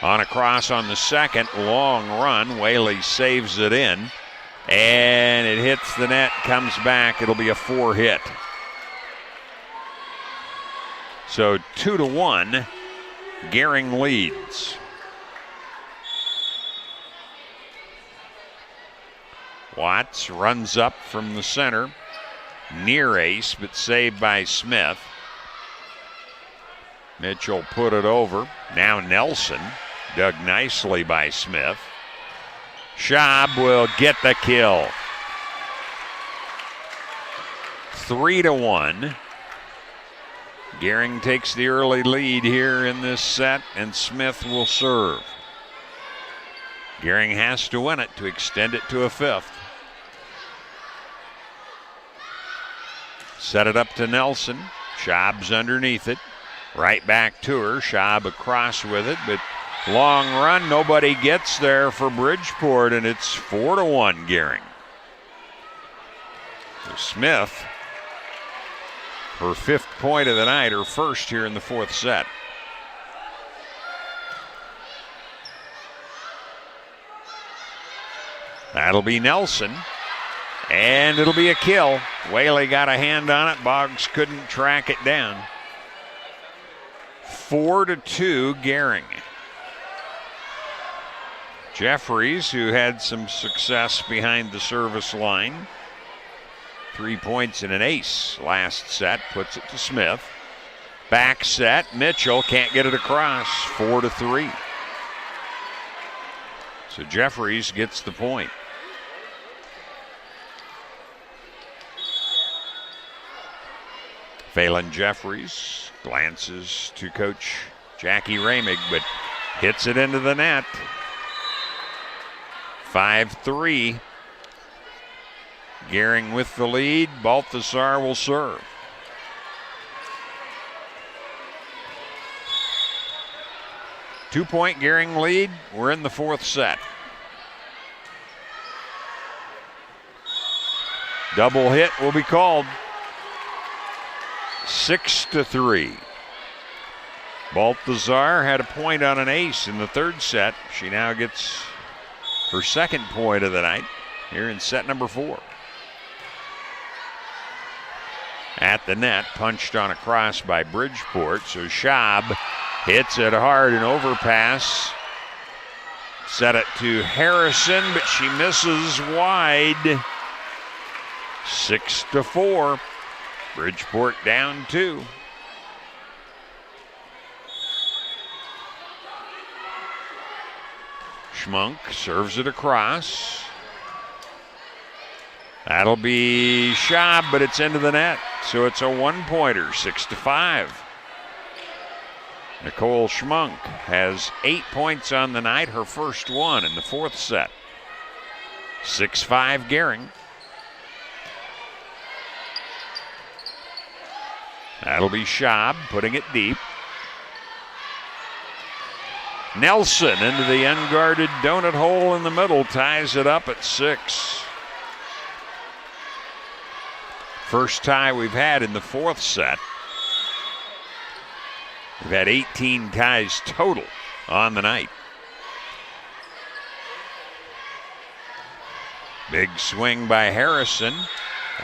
On a cross on the second, long run, Whaley saves it in, and it hits the net, comes back. It'll be a 4-hit. So 2-1, Gering leads. Watts runs up from the center, near ace, but saved by Smith. Mitchell put it over. Now Nelson, dug nicely by Smith. Schaub will get the kill. 3-1. Gering takes the early lead here in this set, and Smith will serve. Gering has to win it to extend it to a 5th. Set it up to Nelson. Schaub's underneath it. Right back to her. Schaub across with it, but long run. Nobody gets there for Bridgeport, and it's 4-1 Gering. So Smith, her 5th point of the night, her first here in the 4th set. That'll be Nelson, and it'll be a kill. Whaley got a hand on it. Boggs couldn't track it down. 4-2 Gering. Jeffries, who had some success behind the service line, 3 points and an ace last set, puts it to Smith. Back set, Mitchell can't get it across, 4-3. So Jeffries gets the point. Phelan Jeffries glances to Coach Jackie Ramig, but hits it into the net. 5-3. Gering with the lead. Balthasar will serve. Two-point Gering lead. We're in the 4th set. Double hit will be called. 6-3. Balthasar had a point on an ace in the 3rd set. She now gets her 2nd point of the night here in set number 4. At the net, punched on a cross by Bridgeport. So Schaub hits it hard, an overpass. Set it to Harrison, but she misses wide. 6-4. Bridgeport down 2. Schmunk serves it across. That'll be Schaub, but it's into the net. So it's a 1-pointer, 6-5. Nicole Schmunk has 8 points on the night, her first one in the 4th set. 6-5 Gering. That'll be Schaub putting it deep. Nelson into the unguarded donut hole in the middle, ties it up at 6. First tie we've had in the fourth set. We've had 18 ties total on the night. Big swing by Harrison,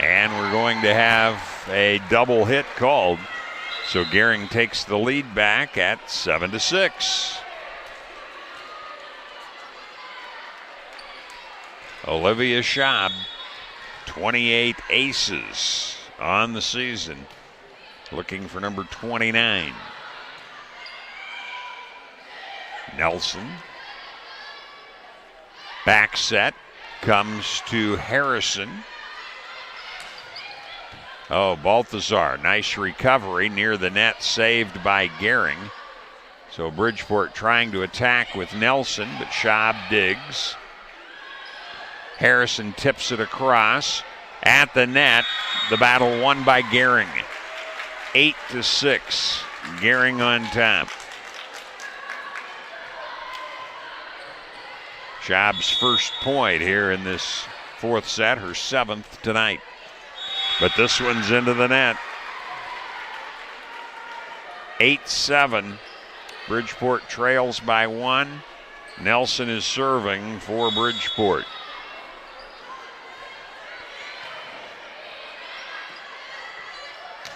and we're going to have a double hit called. So Gering takes the lead back at 7-6. Olivia Schaub, 28 aces on the season, looking for number 29. Nelson. Back set comes to Harrison. Oh, Balthazar, nice recovery near the net, saved by Gering. So Bridgeport trying to attack with Nelson, but Schaub digs. Harrison tips it across at the net. The battle won by Gering. 8-6. Gering on top. Schaub's first point here in this fourth set, her 7th tonight. But this one's into the net. 8-7. Bridgeport trails by 1. Nelson is serving for Bridgeport.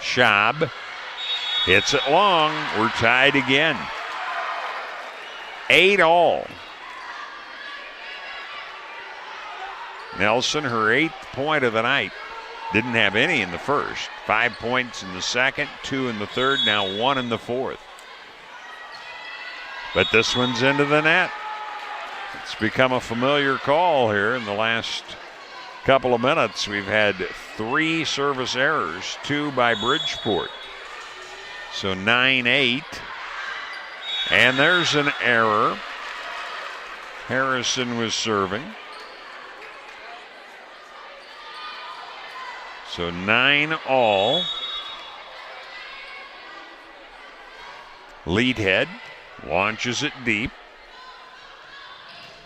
Schaub hits it long. We're tied again. 8-all. Nelson, her 8th point of the night. Didn't have any in the first. 5 points in the second, 2 in the third, now 1 in the fourth. But this one's into the net. It's become a familiar call here in the last couple of minutes. We've had 3 service errors, 2 by Bridgeport. So 9-8. And there's an error. Harrison was serving. So 9-all. Leadhead launches it deep.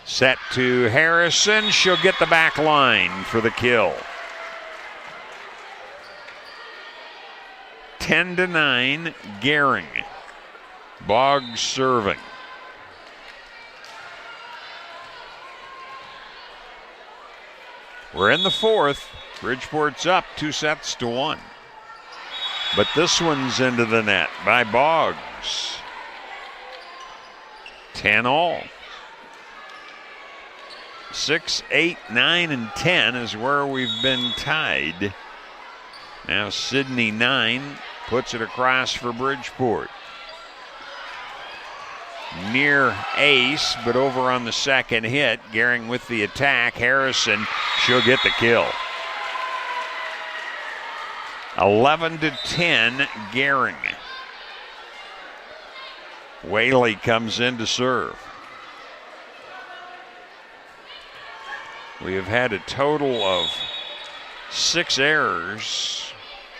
Set to Harrison. She'll get the back line for the kill. 10-9, Gering. Boggs serving. We're in the fourth. Bridgeport's up 2-1. But this one's into the net by Boggs. 10-all. 6, 8, 9, and 10 is where we've been tied. Now Sydney 9 puts it across for Bridgeport. Near ace, but over on the second hit. Gering with the attack. Harrison, she'll get the kill. 11-10, Gering. Whaley comes in to serve. We have had a total of 6 errors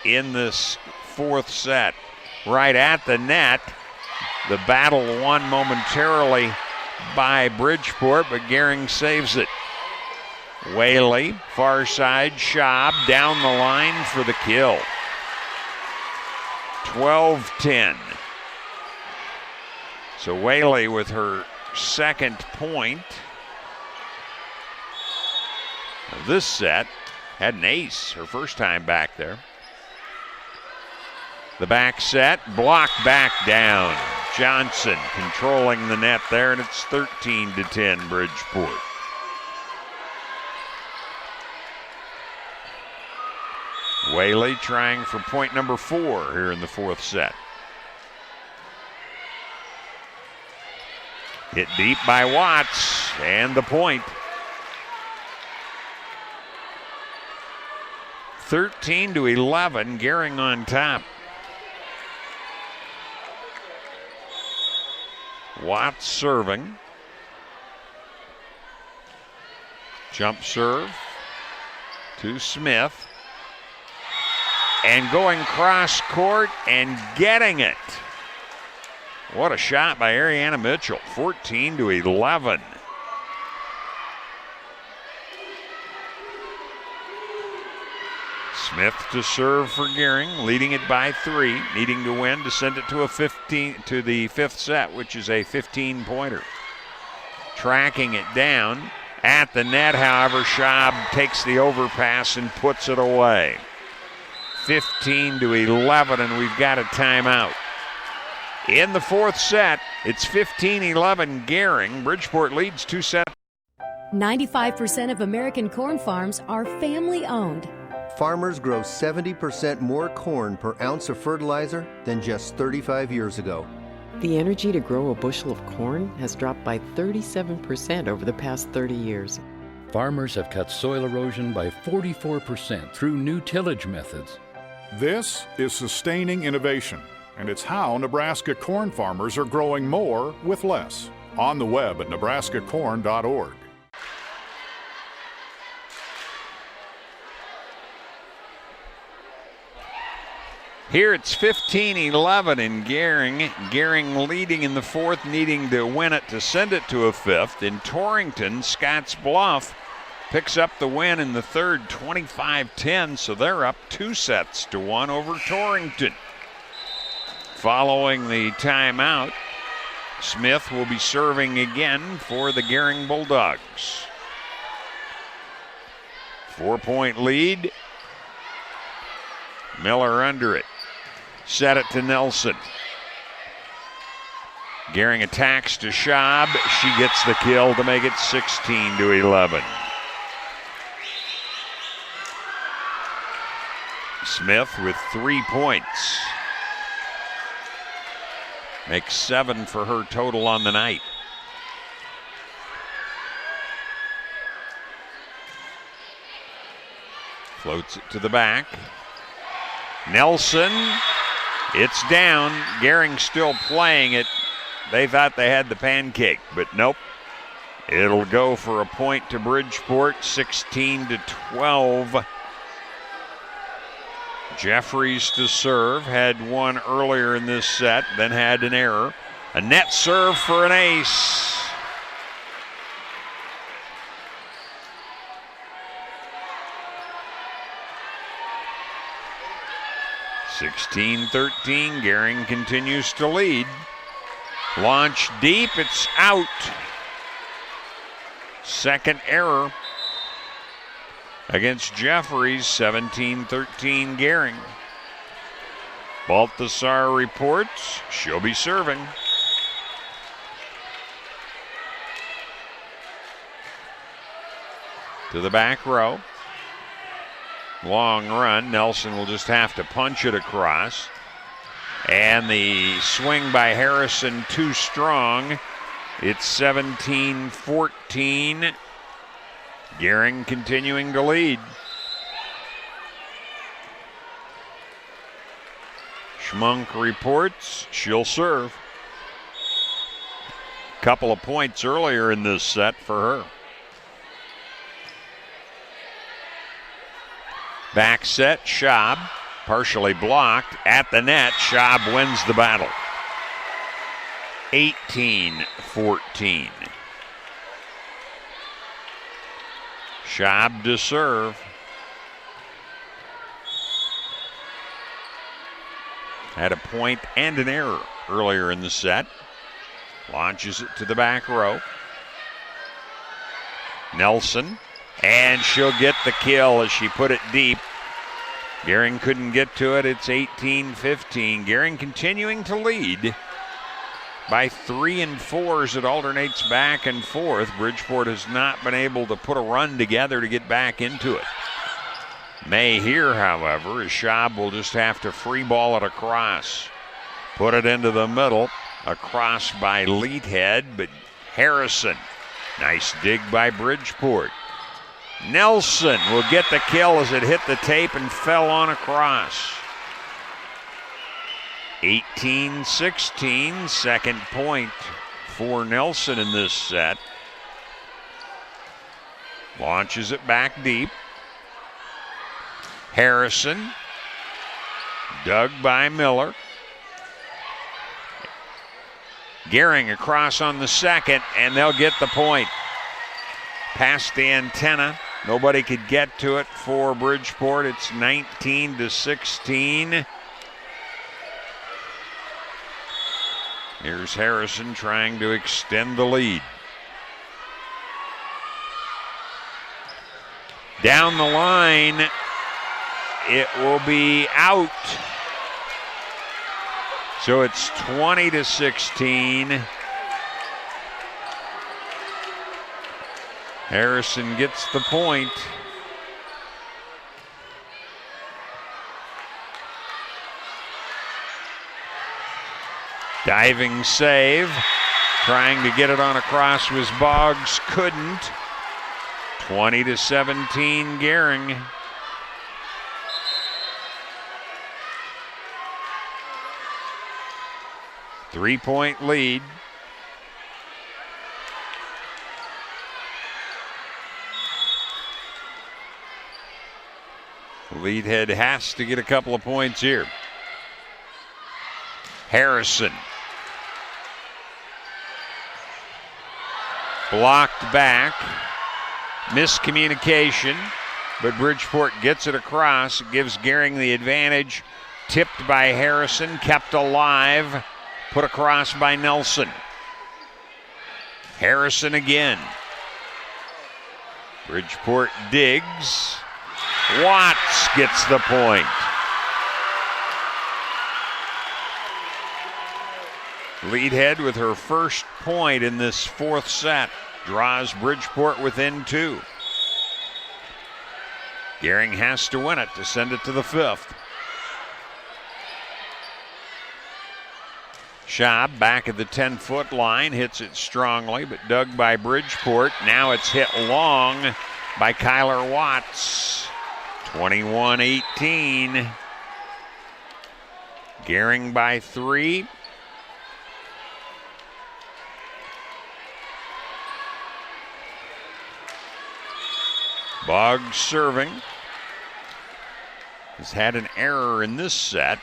in this fourth set. Right at the net. The battle won momentarily by Bridgeport, but Gering saves it. Whaley, far side, Schaub down the line for the kill. 12-10. So Whaley with her second point of this set. Had an ace her first time back there. The back set, blocked back down. Johnson controlling the net there, and it's 13-10 Bridgeport. Whaley trying for point number 4 here in the fourth set. Hit deep by Watts, and the point. 13-11, Gering on top. Watts serving. Jump serve to Smith. And going cross court and getting it. What a shot by Ariana Mitchell. 14-11. Smith to serve for Gering, leading it by 3, needing to win to send it to the fifth set, which is a 15-pointer. Tracking it down at the net, however, Schaub takes the overpass and puts it away. 15-11, and we've got a timeout. In the fourth set, it's 15-11 Gering. Bridgeport leads 2 sets. 95% of American corn farms are family-owned. Farmers grow 70% more corn per ounce of fertilizer than just 35 years ago. The energy to grow a bushel of corn has dropped by 37% over the past 30 years. Farmers have cut soil erosion by 44% through new tillage methods. This is sustaining innovation, and it's how Nebraska corn farmers are growing more with less. On the web at nebraskacorn.org. Here it's 15-11 in Gering. Gering leading in the fourth, needing to win it to send it to a fifth. In Torrington, Scotts Bluff picks up the win in the third, 25-10, so they're up 2-1 over Torrington. Following the timeout, Smith will be serving again for the Gering Bulldogs. 4-point lead. Miller under it. Set it to Nelson. Gering attacks to Schaub. She gets the kill to make it 16-11. Smith with 3 points. Makes 7 for her total on the night. Floats it to the back. Nelson, it's down. Gering still playing it. They thought they had the pancake, but nope. It'll go for a point to Bridgeport, 16-12. Jeffries to serve, had one earlier in this set, then had an error. A net serve for an ace. (16-13), Gering continues to lead. Launch deep, it's out. Second error against Jeffries, 17-13 Gering. Balthasar reports she'll be serving. To the back row. Long run. Nelson will just have to punch it across. And the swing by Harrison too strong. It's 17-14. Gering continuing to lead. Schmunk reports she'll serve. Couple of points earlier in this set for her. Back set, Schaub, partially blocked at the net. Schaub wins the battle. 18-14. Schaub to serve. Had a point and an error earlier in the set. Launches it to the back row. Nelson. And she'll get the kill as she put it deep. Gering couldn't get to it. It's 18-15. Gering continuing to lead by 3 and 4 as it alternates back and forth. Bridgeport has not been able to put a run together to get back into it. May here, however, as Schaub will just have to free ball it across. Put it into the middle. Across by Leathead, but Harrison. Nice dig by Bridgeport. Nelson will get the kill as it hit the tape and fell on across. 18-16, second point for Nelson in this set. Launches it back deep. Harrison, dug by Miller. Gering across on the second, and they'll get the point. Past the antenna Nobody could get to it for Bridgeport. It's 19-16. Here's Harrison trying to extend the lead. Down the line, it will be out. So it's 20-16. Harrison gets the point. Diving save. Trying to get it on across was Boggs. Couldn't. 20-17 Gering. Three-point lead. Lead head has to get a couple of points here. Harrison. Blocked back. Miscommunication, but Bridgeport gets it across. It gives Gering the advantage. Tipped by Harrison, kept alive. Put across by Nelson. Harrison again. Bridgeport digs. Watts gets the point. Leadhead with her first point in this fourth set. Draws Bridgeport within 2. Gering has to win it to send it to the 5th. Schaub back at the 10-foot line, hits it strongly, but dug by Bridgeport. Now it's hit long by Kyler Watts. 21-18. Gering by 3. Boggs serving. Has had an error in this set.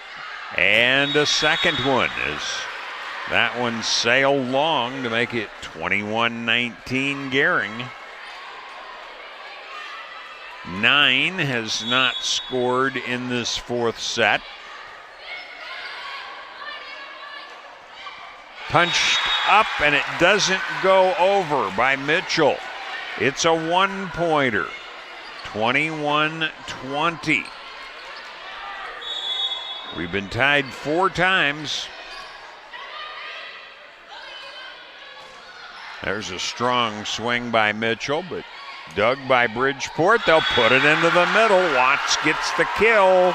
And a second one as that one sailed long to make it 21-19 Gering. 9 has not scored in this fourth set. Punched up and it doesn't go over by Mitchell. It's a one-pointer. 21-20. We've been tied 4 times. There's a strong swing by Mitchell, but dug by Bridgeport. They'll put it into the middle. Watts gets the kill.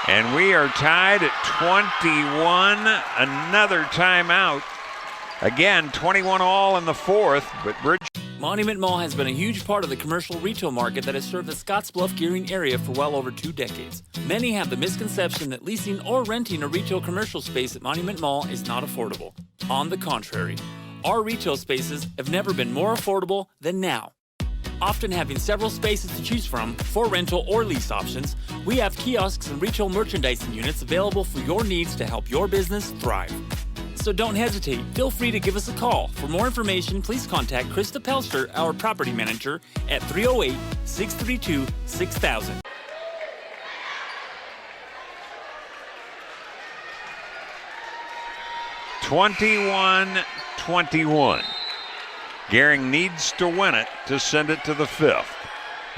And we are tied at 21. Another timeout. Again, 21 all in the fourth, but Monument Mall has been a huge part of the commercial retail market that has served the Scottsbluff-Gering area for well over 2 decades. Many have the misconception that leasing or renting a retail commercial space at Monument Mall is not affordable. On the contrary, our retail spaces have never been more affordable than now. Often having several spaces to choose from for rental or lease options, we have kiosks and retail merchandising units available for your needs to help your business thrive. So don't hesitate. Feel free to give us a call. For more information, please contact Krista Pelster, our property manager, at 308-632-6000. (21-21). Gering needs to win it to send it to the 5th.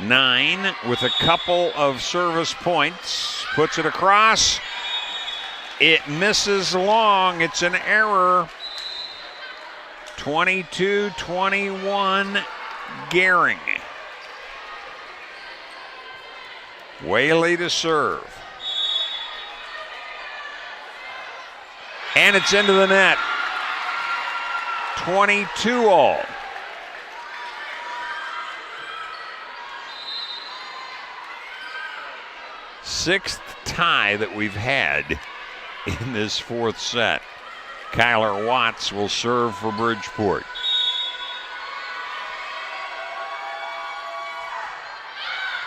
9 with a couple of service points. Puts it across. It misses long. It's an error. 22-21 Gering. Whaley to serve. And it's into the net. 22 all. Sixth tie that we've had in this fourth set. Kyler Watts will serve for Bridgeport.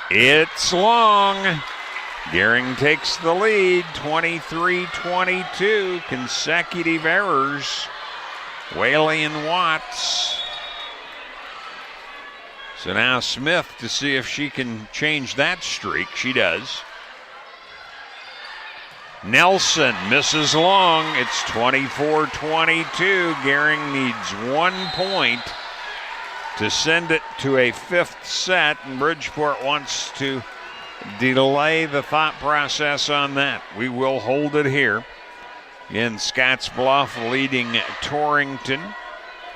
It's long. Gering takes the lead, 23-22. Consecutive errors. Whaley and Watts. So now Smith to see if she can change that streak. She does. Nelson misses long. It's 24-22. Gering needs 1 point to send it to a 5th set, and Bridgeport wants to delay the thought process on that. We will hold it here. Again, Scottsbluff leading Torrington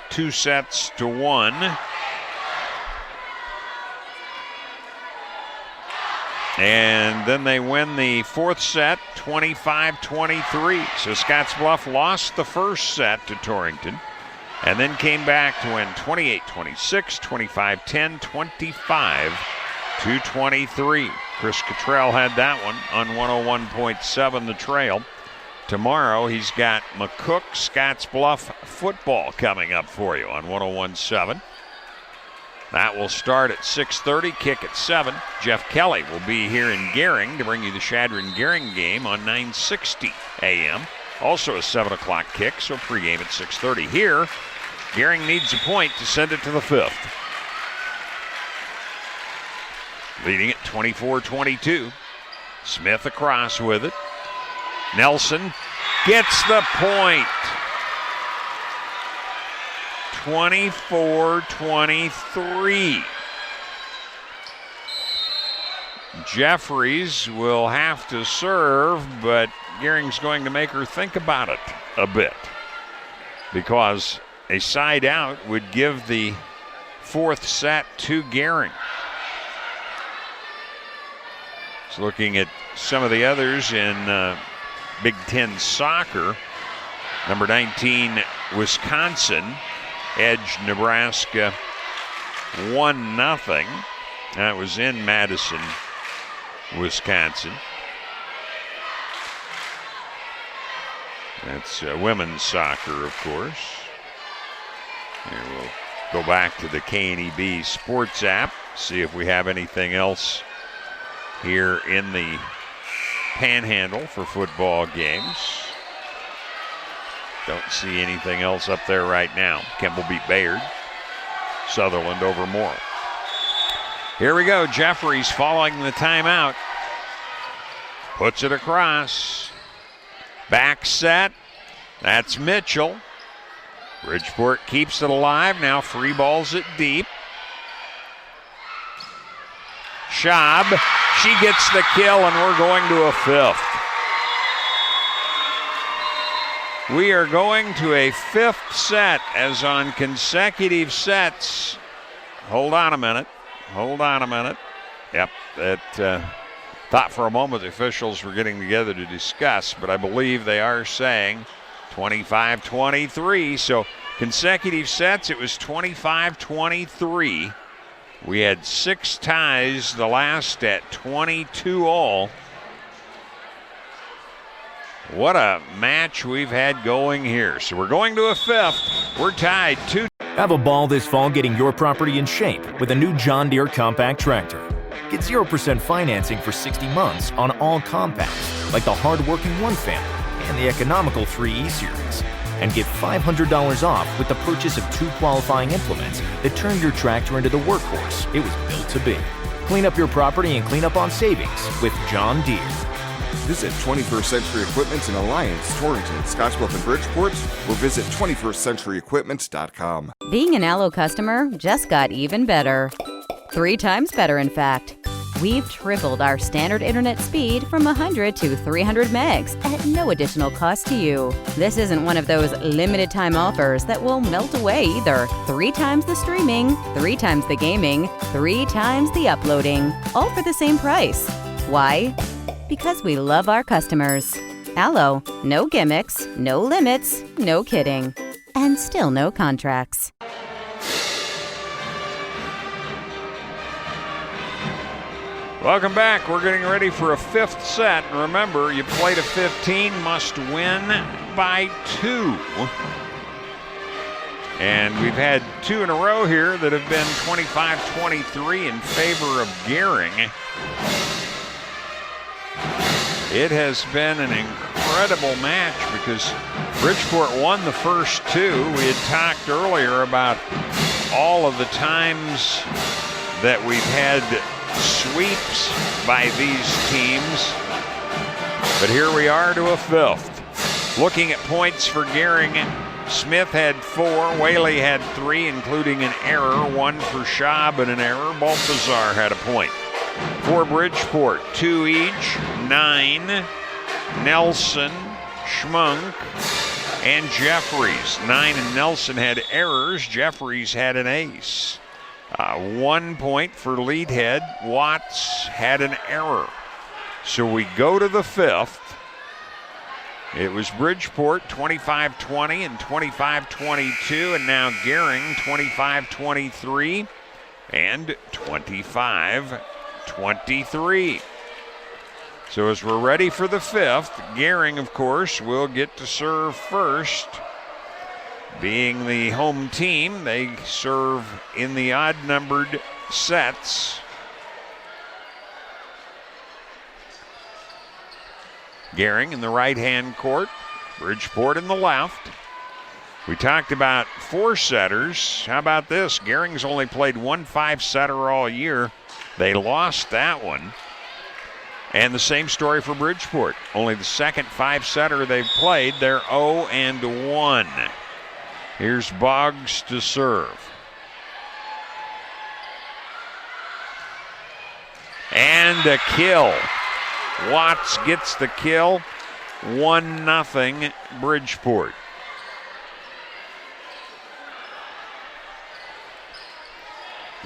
2-1. And then they win the 4th set, 25-23. So Scottsbluff lost the 1st set to Torrington and then came back to win 28-26, 25-10, 25-23. Chris Cottrell had that one on 101.7 The Trail. Tomorrow he's got McCook Scottsbluff football coming up for you on 101.7. That will start at 6:30, kick at 7. Jeff Kelly will be here in Gering to bring you the Shadron-Gering game on 9:60 a.m. Also a 7 o'clock kick, so pregame at 6:30. Here, Gering needs a point to send it to the 5th. Leading at 24-22. Smith across with it. Nelson gets the point. 24-23. Jeffries will have to serve, but Gering's going to make her think about it a bit, because a side out would give the 4th set to Gering. So looking at some of the others in Big Ten soccer, number 19, Wisconsin edged Nebraska 1-0. That was in Madison, Wisconsin. That's women's soccer, of course. Here we'll go back to the KNEB Sports app, see if we have anything else here in the Panhandle for football games. Don't see anything else up there right now. Kemble beat Bayard. Sutherland over Moore. Here we go. Jeffries following the timeout. Puts it across. Back set. That's Mitchell. Bridgeport keeps it alive. Now free balls it deep. Schaub. She gets the kill, and we're going to a 5th. We are going to a 5th set, as on consecutive sets. Hold on a minute. Yep, that thought for a moment the officials were getting together to discuss, but I believe they are saying 25-23. So consecutive sets, it was 25-23. We had 6 ties, the last at 22 all. What a match we've had going here. So we're going to a 5th. We're tied 2. Have a ball this fall getting your property in shape with a new John Deere compact tractor. Get 0% financing for 60 months on all compacts, like the hard-working 1 family and the economical 3E series. And get $500 off with the purchase of 2 qualifying implements that turn your tractor into the workhorse it was built to be. Clean up your property and clean up on savings with John Deere. Visit 21st Century Equipment in Alliance, Torrington, Scottsbluff, and Bridgeport, or visit 21stcenturyequipment.com. Being an Allo customer just got even better. 3 times better, in fact. We've tripled our standard internet speed from 100 to 300 megs at no additional cost to you. This isn't one of those limited time offers that will melt away either. 3 times the streaming, 3 times the gaming, 3 times the uploading, all for the same price. Why? Because we love our customers. Allo, no gimmicks, no limits, no kidding, and still no contracts. Welcome back. We're getting ready for a 5th set. And remember, you play to 15, must win by 2. And we've had 2 in a row here that have been 25-23 in favor of Gering. It has been an incredible match because Bridgeport won the first 2. We had talked earlier about all of the times that we've had sweeps by these teams, but here we are to a fifth. Looking at points for Gering, Smith had 4, Whaley had 3, including an error, 1 for Schaub and an error. Balthazar had a point. For Bridgeport, 2 each, 9, Nelson, Schmunk, and Jeffries. 9 and Nelson had errors. Jeffries had an ace. 1 point for Leadhead. Watts had an error. So we go to the fifth. It was Bridgeport 25-20 and 25-22, and now Gering 25-23 and 25-23. So as we're ready for the fifth, Gering, of course, will get to serve first. Being the home team, they serve in the odd-numbered sets. Gering in the right-hand court, Bridgeport in the left. We talked about 4-setters. How about this? Gering's only played 1 5-setter all year. They lost that one. And the same story for Bridgeport. Only the second 5-setter they've played. They're 0-1. Here's Boggs to serve. And a kill. Watts gets the kill. 1-0 Bridgeport.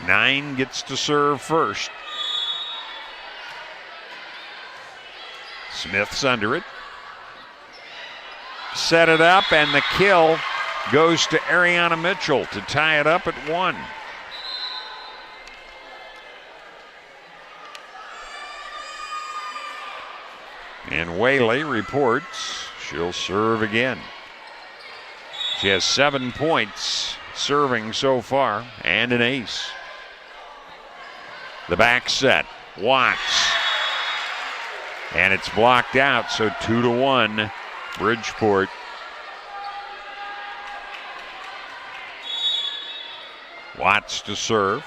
Nine gets to serve first. Smith's under it. Set it up, and the kill goes to Ariana Mitchell to tie it up at 1. And Whaley reports she'll serve again. She has 7 points serving so far and an ace. The back set, Watts. And it's blocked out, so 2-1 Bridgeport. Watts to serve.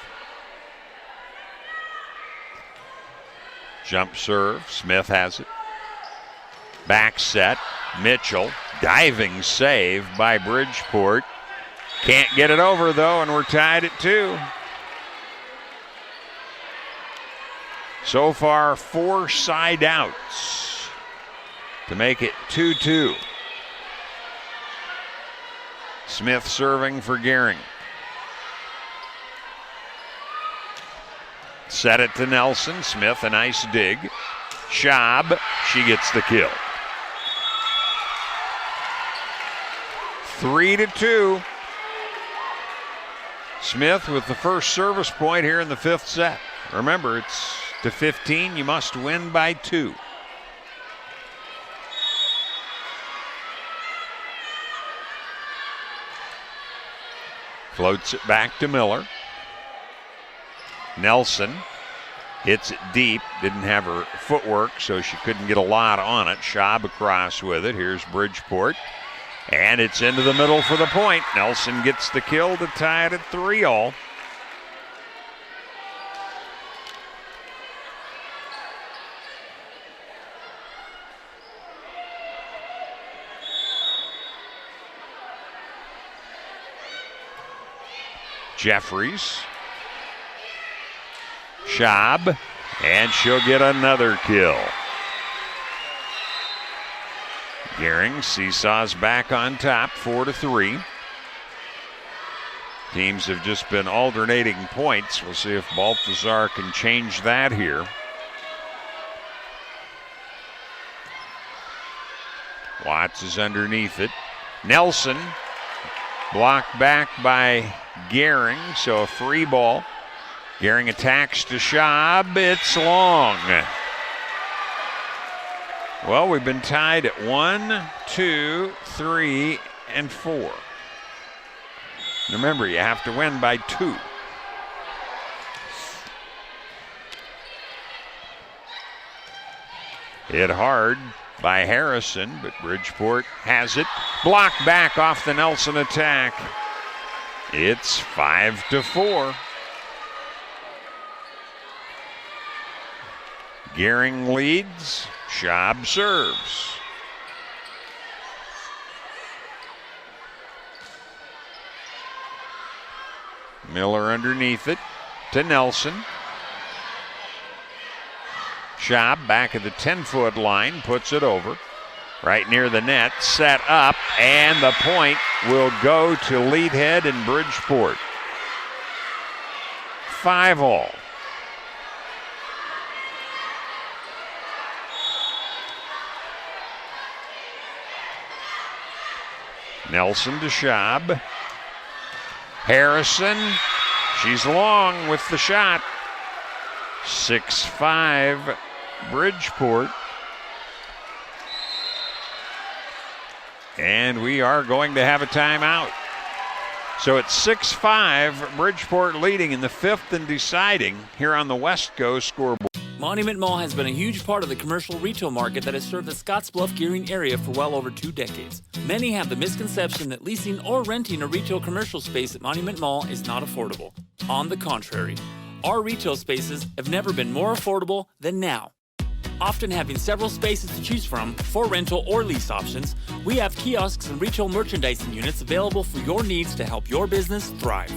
Jump serve, Smith has it. Back set, Mitchell, diving save by Bridgeport. Can't get it over though, and we're tied at 2. So far, 4 side outs to make it 2-2. Smith serving for Gering. Set it to Nelson. Smith, a nice dig. Schaub, she gets the kill. 3-2. Smith with the first service point here in the 5th set. Remember, it's to 15. You must win by 2. Floats it back to Miller. Nelson hits it deep. Didn't have her footwork, so she couldn't get a lot on it. Schaub across with it. Here's Bridgeport. And it's into the middle for the point. Nelson gets the kill to tie it at 3-all. Jeffries. Schaub. And she'll get another kill. Gering seesaws back on top, 4-3. Teams have just been alternating points. We'll see if Balthazar can change that here. Watts is underneath it. Nelson blocked back by Gering, so a free ball. Gering attacks to Schaub. It's long. Well, we've been tied at 1, 2, 3, and 4. Remember, you have to win by 2. Hit hard by Harrison, but Bridgeport has it. Blocked back off the Nelson attack. It's 5-4. Gering leads. Schaub serves. Miller underneath it to Nelson. Schaub back at the 10-foot line, puts it over. Right near the net, set up, and the point will go to Leadhead and Bridgeport. 5-all. Nelson to Schaub. Harrison, she's long with the shot. 6-5 Bridgeport. And we are going to have a timeout. So it's 6-5, Bridgeport leading in the fifth and deciding here on the West Coast scoreboard. Monument Mall has been a huge part of the commercial retail market that has served the Scottsbluff Gering area for well over 2 decades. Many have the misconception that leasing or renting a retail commercial space at Monument Mall is not affordable. On the contrary, our retail spaces have never been more affordable than now. Often having several spaces to choose from for rental or lease options, we have kiosks and retail merchandising units available for your needs to help your business thrive.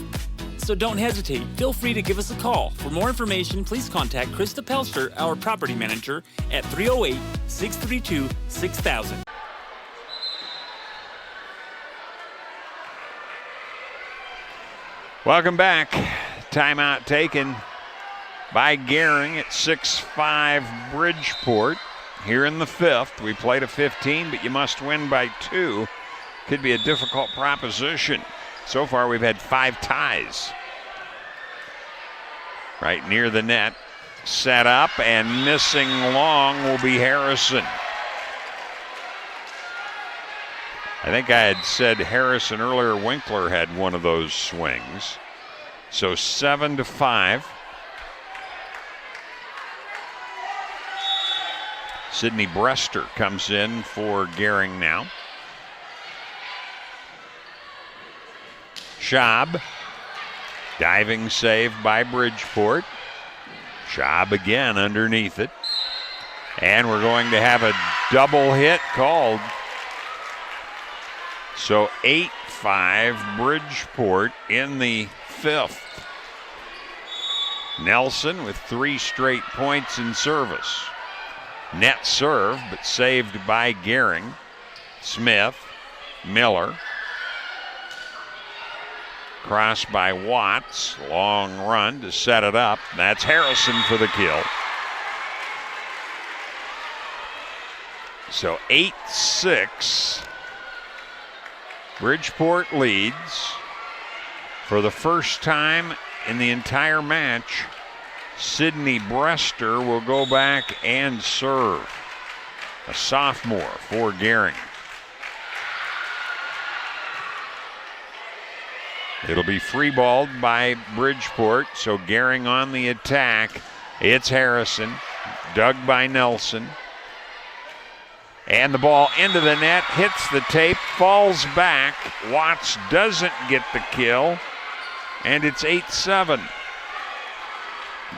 So don't hesitate. Feel free to give us a call. For more information, please contact Krista Pelster, our property manager, at 308-632-6000. Welcome back. Timeout taken by Gering at 6-5 Bridgeport. Here in the fifth, we played a 15, but you must win by 2. Could be a difficult proposition. So far, we've had 5 ties. Right near the net, set up, and missing long will be Harrison. I think I had said Harrison earlier. Winkler had one of those swings. So 7-5. Sydney Brester comes in for Gering now. Schaub, diving save by Bridgeport. Schaub again underneath it. And we're going to have a double hit called. So 8-5 Bridgeport in the fifth. Nelson with 3 straight points in service. Net serve, but saved by Gering. Smith, Miller. Cross by Watts. Long run to set it up. That's Harrison for the kill. So 8-6. Bridgeport leads. For the first time in the entire match, Sydney Brester will go back and serve. A sophomore for Gering. It'll be free-balled by Bridgeport, so Gering on the attack. It's Harrison, dug by Nelson. And the ball into the net, hits the tape, falls back. Watts doesn't get the kill, and it's 8-7.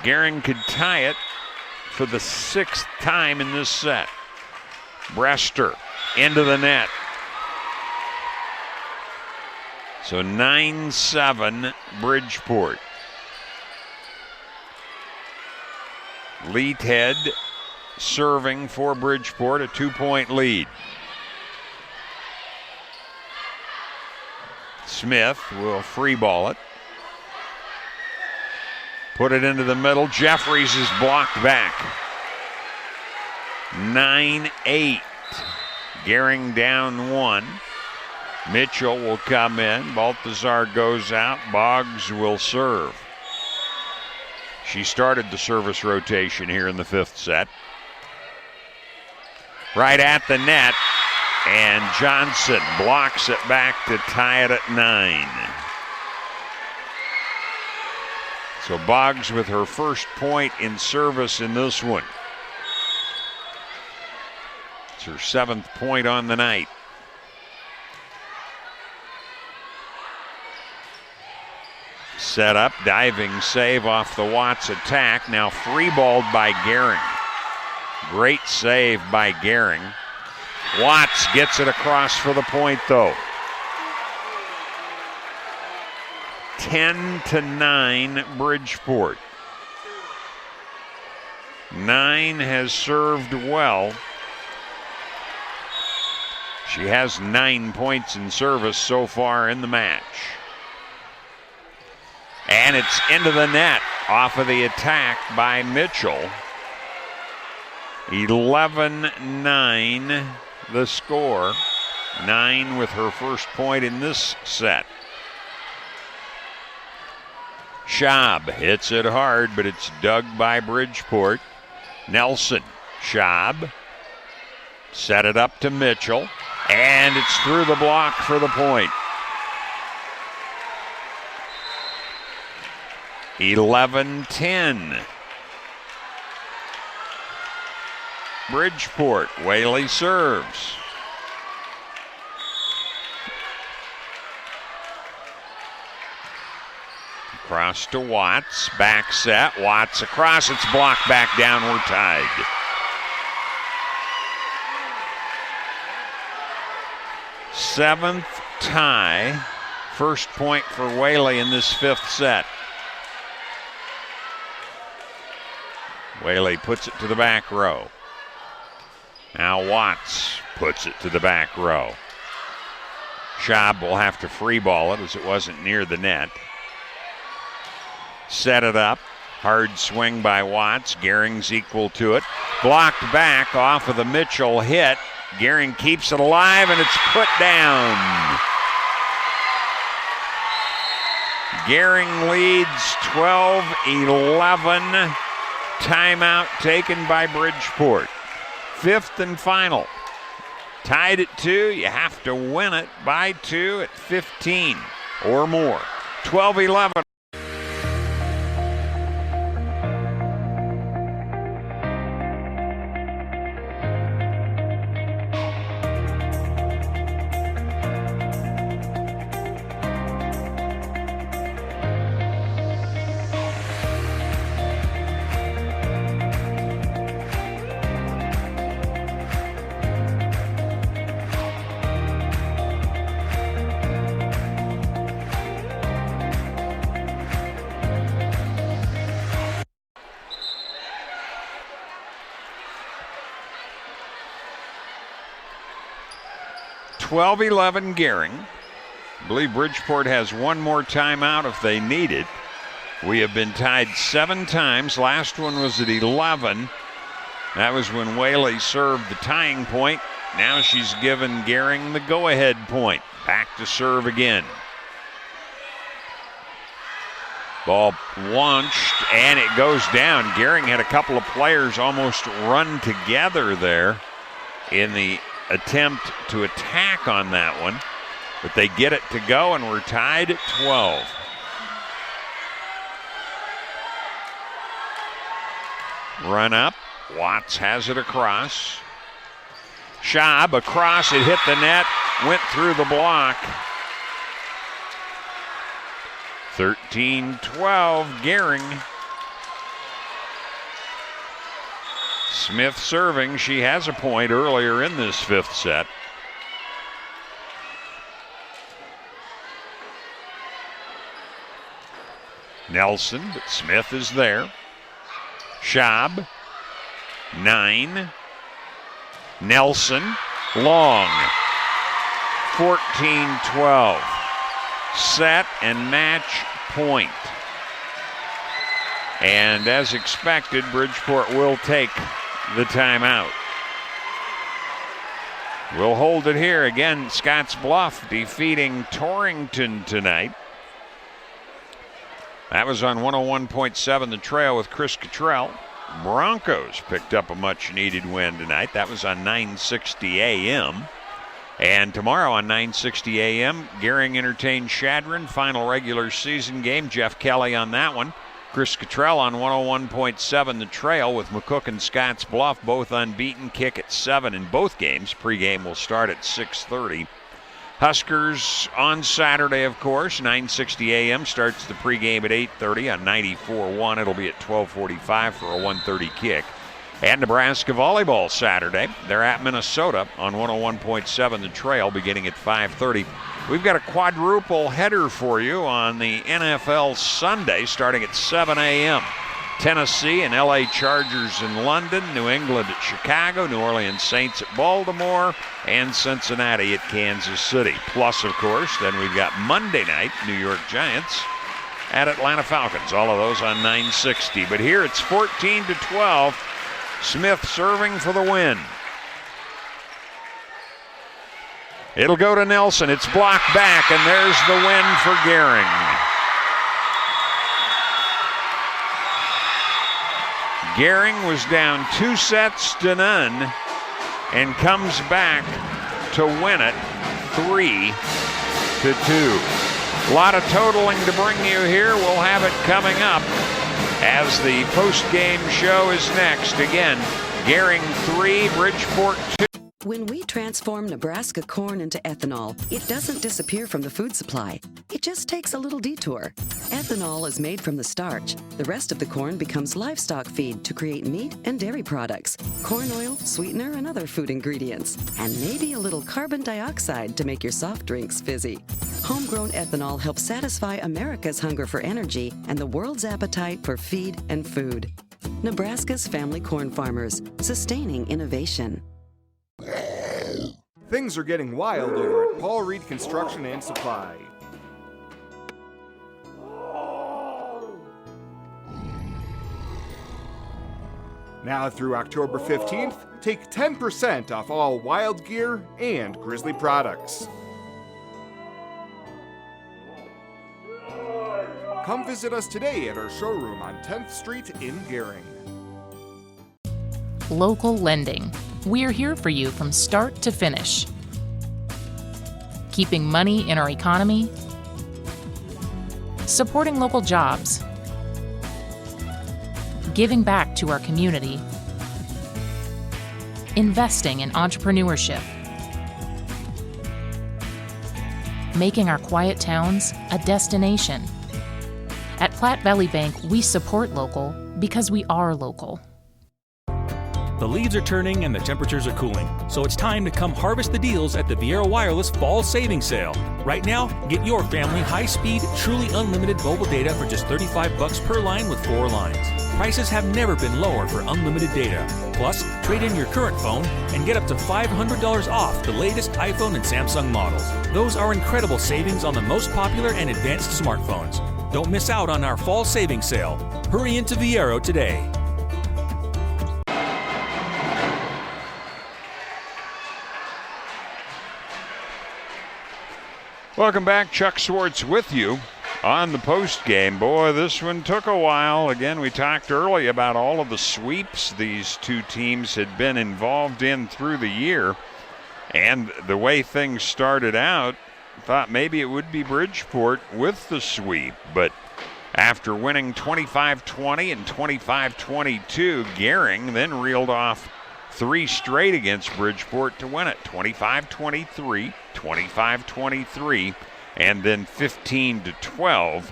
Gering could tie it for the 6th time in this set. Brester into the net. So 9-7 Bridgeport. Leadhead serving for Bridgeport, a 2-point lead. Smith will free ball it. Put it into the middle. Jeffries is blocked back. 9-8. Gering down 1. Mitchell will come in. Baltazar goes out. Boggs will serve. She started the service rotation here in the 5th set. Right at the net. And Johnson blocks it back to tie it at 9. So Boggs with her first point in service in this one. It's her 7th point on the night. Set up, diving save off the Watts attack. Now free balled by Gering. Great save by Gering. Watts gets it across for the point, though. 10-9 Bridgeport. 9 has served well. She has 9 points in service so far in the match. And it's into the net off of the attack by Mitchell. 11-9 the score. 9 with her first point in this set. Schaub hits it hard, but it's dug by Bridgeport. Nelson, Schaub, set it up to Mitchell, and it's through the block for the point. 11-10. Bridgeport, Whaley serves. Across to Watts, back set, Watts across, it's blocked back down, we're tied. Seventh tie, first point for Whaley in this fifth set. Whaley puts it to the back row. Now Watts puts it to the back row. Schaub will have to free ball it as it wasn't near the net. Set it up. Hard swing by Watts. Gering's equal to it. Blocked back off of the Mitchell hit. Gering keeps it alive and it's put down. Gering leads 12-11. Timeout taken by Bridgeport. Fifth and final. Tied at 2. You have to win it by 2 at 15 or more. 12-11. Gering. I believe Bridgeport has one more timeout if they need it. We have been tied 7 times. Last one was at 11. That was when Whaley served the tying point. Now she's given Gering the go-ahead point. Back to serve again. Ball launched and it goes down. Gering had a couple of players almost run together there in the attempt to attack on that one, but they get it to go and we're tied at 12. Run up, Watts has it across. Schaub across, it hit the net, went through the block. 13-12, Gering. Smith serving. She has a point earlier in this fifth set. Nelson, but Smith is there. Schaub, 9. Nelson, long. 14-12. Set and match point. And as expected, Bridgeport will take the timeout. We'll hold it here. Again, Scotts Bluff defeating Torrington tonight. That was on 101.7 The Trail with Chris Cottrell. Broncos picked up a much-needed win tonight. That was on 960 AM. And tomorrow on 960 AM, Gering entertains Shadron. Final regular season game. Jeff Kelly on that one. Chris Cottrell on 101.7 The Trail with McCook and Scotts Bluff, both unbeaten. Kick at 7 in both games. Pre-game will start at 6:30. Huskers on Saturday, of course. 960 AM starts the pregame at 8:30 on 94.1. It'll be at 12:45 for a 1:30 kick. And Nebraska Volleyball Saturday. They're at Minnesota on 101.7 The Trail beginning at 5:30. We've got a quadruple header for you on the NFL Sunday starting at 7 a.m. Tennessee and LA Chargers in London, New England at Chicago, New Orleans Saints at Baltimore, and Cincinnati at Kansas City. Plus, of course, then we've got Monday night, New York Giants at Atlanta Falcons. All of those on 960. But here it's 14-12. Smith serving for the win. It'll go to Nelson. It's blocked back, and there's the win for Gering. Gering was down 2-0 and comes back to win it 3-2. A lot of totaling to bring you here. We'll have it coming up as the post-game show is next. Again, Gering 3, Bridgeport 2. When we transform Nebraska corn into ethanol, it doesn't disappear from the food supply. It just takes a little detour. Ethanol is made from the starch. The rest of the corn becomes livestock feed to create meat and dairy products, corn oil, sweetener, and other food ingredients, and maybe a little carbon dioxide to make your soft drinks fizzy. Homegrown ethanol helps satisfy America's hunger for energy and the world's appetite for feed and food. Nebraska's family corn farmers, sustaining innovation. Things are getting wild over at Paul Reed Construction and Supply. Now through October 15th, take 10% off all Wild gear and Grizzly products. Come visit us today at our showroom on 10th Street in Gering. Local lending. We're here for you from start to finish. Keeping money in our economy, supporting local jobs, giving back to our community, investing in entrepreneurship, making our quiet towns a destination. At Platte Valley Bank, we support local because we are local. The leaves are turning and the temperatures are cooling, so it's time to come harvest the deals at the Viera Wireless Fall Savings Sale. Right now, get your family high-speed, truly unlimited mobile data for just $35 per line with 4 lines. Prices have never been lower for unlimited data. Plus, trade in your current phone and get up to $500 off the latest iPhone and Samsung models. Those are incredible savings on the most popular and advanced smartphones. Don't miss out on our Fall Savings Sale. Hurry into Viera today. Welcome back. Chuck Swartz with you on the post game. Boy, this one took a while. Again, we talked early about all of the sweeps these two teams had been involved in through the year. And the way things started out, thought maybe it would be Bridgeport with the sweep. But after winning 25-20 and 25-22, Gering then reeled off 3 straight against Bridgeport to win it. 25-23, 25-23, and then 15-12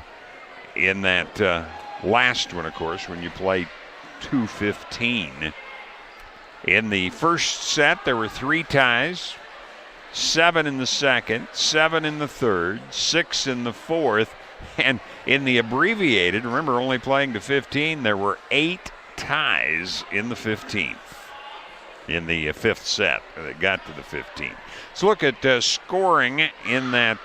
in that last one, of course, when you play 2:15. In the first set, there were 3 ties, 7 in the second, 7 in the third, 6 in the fourth, and in the abbreviated, remember only playing to 15, there were 8 ties in the 15th. In the 5th set that got to the 15th. So look at scoring in that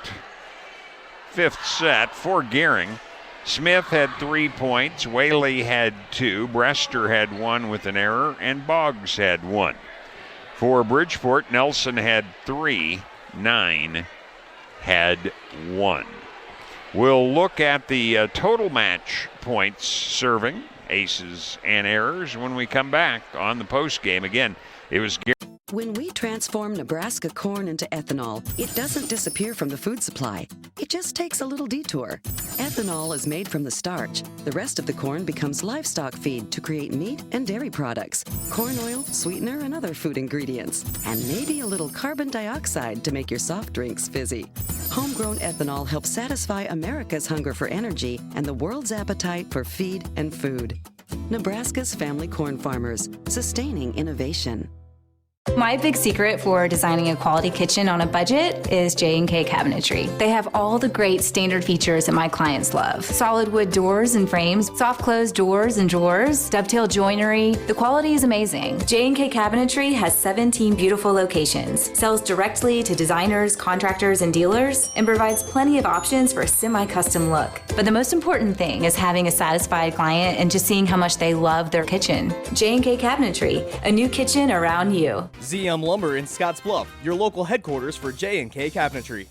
5th set for Gering. Smith had 3 points, Whaley had 2, Brester had 1 with an error, and Boggs had 1. For Bridgeport, Nelson had 3, 9 had 1. We'll look at the total match points serving, aces and errors, when we come back on the post game. Again, it was Gering. When we transform Nebraska corn into ethanol, it doesn't disappear from the food supply. It just takes a little detour. Ethanol is made from the starch. The rest of the corn becomes livestock feed to create meat and dairy products, corn oil, sweetener, and other food ingredients, and maybe a little carbon dioxide to make your soft drinks fizzy. Homegrown ethanol helps satisfy America's hunger for energy and the world's appetite for feed and food. Nebraska's family corn farmers, sustaining innovation. My big secret for designing a quality kitchen on a budget is J&K Cabinetry. They have all the great standard features that my clients love. Solid wood doors and frames, soft close doors and drawers, dovetail joinery. The quality is amazing. J&K Cabinetry has 17 beautiful locations, sells directly to designers, contractors, and dealers, and provides plenty of options for a semi-custom look. But the most important thing is having a satisfied client and just seeing how much they love their kitchen. J&K Cabinetry, a new kitchen around you. ZM Lumber in Scottsbluff, your local headquarters for J&K Cabinetry.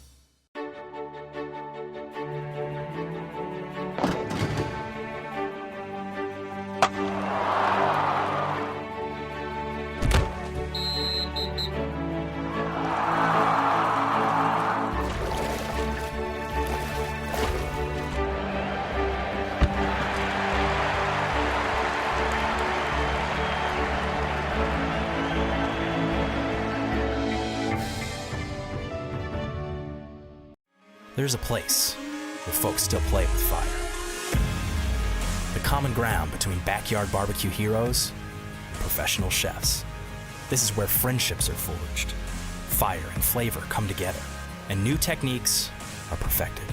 There's a place where folks still play with fire. The common ground between backyard barbecue heroes and professional chefs. This is where friendships are forged, fire and flavor come together, and new techniques are perfected.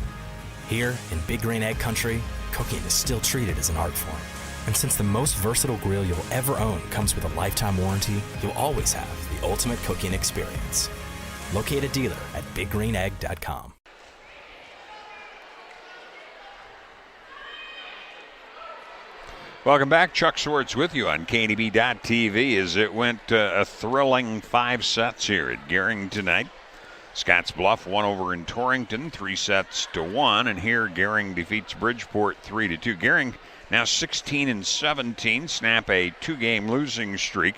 Here in Big Green Egg Country, cooking is still treated as an art form. And since the most versatile grill you'll ever own comes with a lifetime warranty, you'll always have the ultimate cooking experience. Locate a dealer at biggreenegg.com. Welcome back. Chuck Swartz with you on KNEB.TV as it went a thrilling 5 sets here at Gering tonight. Scottsbluff won over in Torrington 3-1, and here Gering defeats Bridgeport 3-2. Gering now 16-17, snap a 2-game losing streak.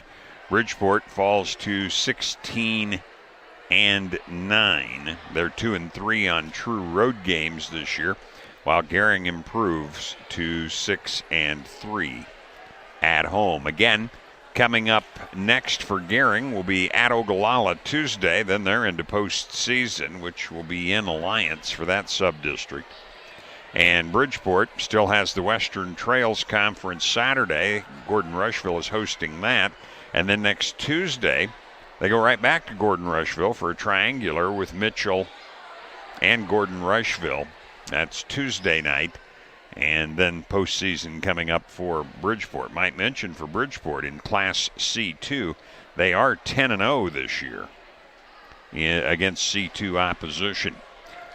Bridgeport falls to 16-9. They're 2-3 on true road games this year, while Gering improves to 6-3 at home. Again, coming up next for Gering will be at Ogallala Tuesday. Then they're into postseason, which will be in Alliance for that sub-district. And Bridgeport still has the Western Trails Conference Saturday. Gordon Rushville is hosting that. And then next Tuesday, they go right back to Gordon Rushville for a triangular with Mitchell and Gordon Rushville. That's Tuesday night, and then postseason coming up for Bridgeport. Might mention for Bridgeport in Class C2, they are 10-0 this year against C2 opposition.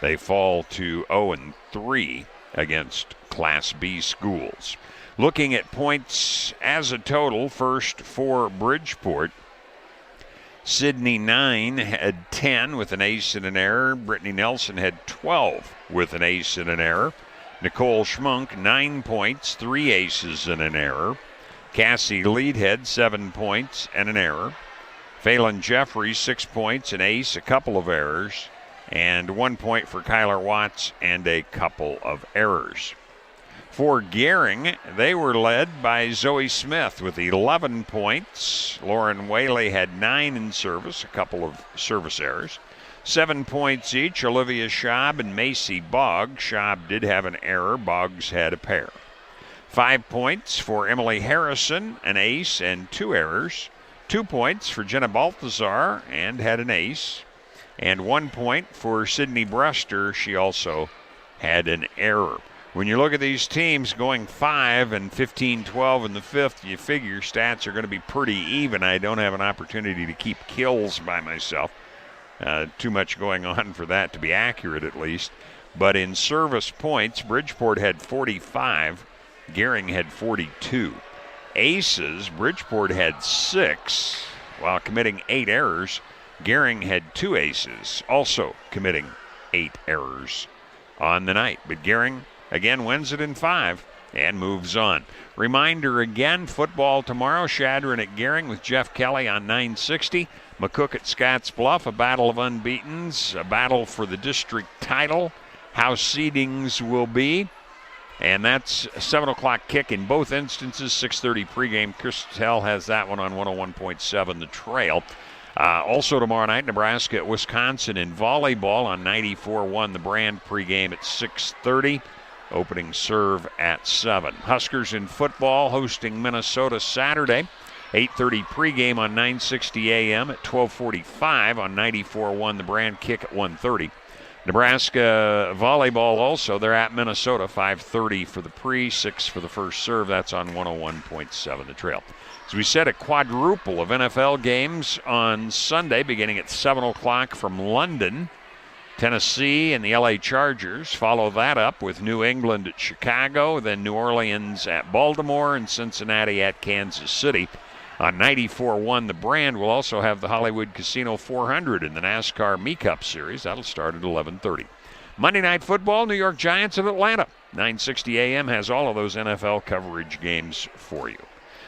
They fall to 0-3 against Class B schools. Looking at points as a total, first for Bridgeport, Sydney 9 had 10 with an ace and an error. Brittany Nelson had 12 with an ace and an error. Nicole Schmunk, 9 points, 3 aces and an error. Cassie Leadhead, 7 points and an error. Phelan Jeffries, 6 points, an ace, a couple of errors. And 1 point for Kyler Watts and a couple of errors. For Gering, they were led by Zoe Smith with 11 points. Lauren Whaley had 9 in service, a couple of service errors. 7 points each, Olivia Schaub and Macy Boggs. Schaub did have an error. Boggs had a pair. 5 points for Emily Harrison, an ace and 2 errors. 2 points for Jenna Balthazar and had an ace. And 1 point for Sydney Bruster. She also had an error. When you look at these teams going 5 and 15-12 in the fifth, you figure stats are going to be pretty even. I don't have an opportunity to keep kills by myself. Too much going on for that to be accurate, at least. But in service points, Bridgeport had 45. Gering had 42. Aces, Bridgeport had 6, while committing 8 errors. Gering had 2 aces, also committing 8 errors on the night. But Gering again wins it in 5 and moves on. Reminder again, football tomorrow, Shadron at Gering with Jeff Kelly on 960. McCook at Scottsbluff, a battle of unbeatens, a battle for the district title, how seedings will be. And that's a 7 o'clock kick in both instances, 6:30 pregame. Chris Tell has that one on 101.7 The Trail. Also tomorrow night, Nebraska at Wisconsin in volleyball on 94.1 The Brand pregame at 6:30. Opening serve at 7. Huskers in football hosting Minnesota Saturday. 8:30 pregame on 960 AM at 12:45 on 94.1. The Brand kick at 1:30. Nebraska volleyball also. They're at Minnesota. 5:30 for the pre, 6 for the first serve. That's on 101.7 The Trail. As we said, a quadruple of NFL games on Sunday beginning at 7 o'clock from London. Tennessee and the LA Chargers follow that up with New England at Chicago, then New Orleans at Baltimore, and Cincinnati at Kansas City. On 94.1, The Brand will also have the Hollywood Casino 400 in the NASCAR Me-Cup Series. That'll start at 11:30. Monday Night Football, New York Giants of Atlanta. 960 AM has all of those NFL coverage games for you.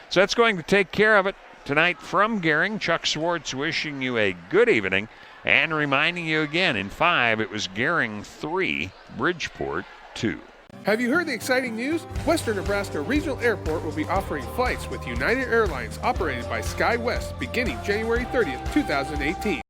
So that's going to take care of it tonight from Gering. Chuck Swartz wishing you a good evening. And reminding you again, in 5, it was Gering 3, Bridgeport 2. Have you heard the exciting news? Western Nebraska Regional Airport will be offering flights with United Airlines operated by SkyWest beginning January 30th, 2018.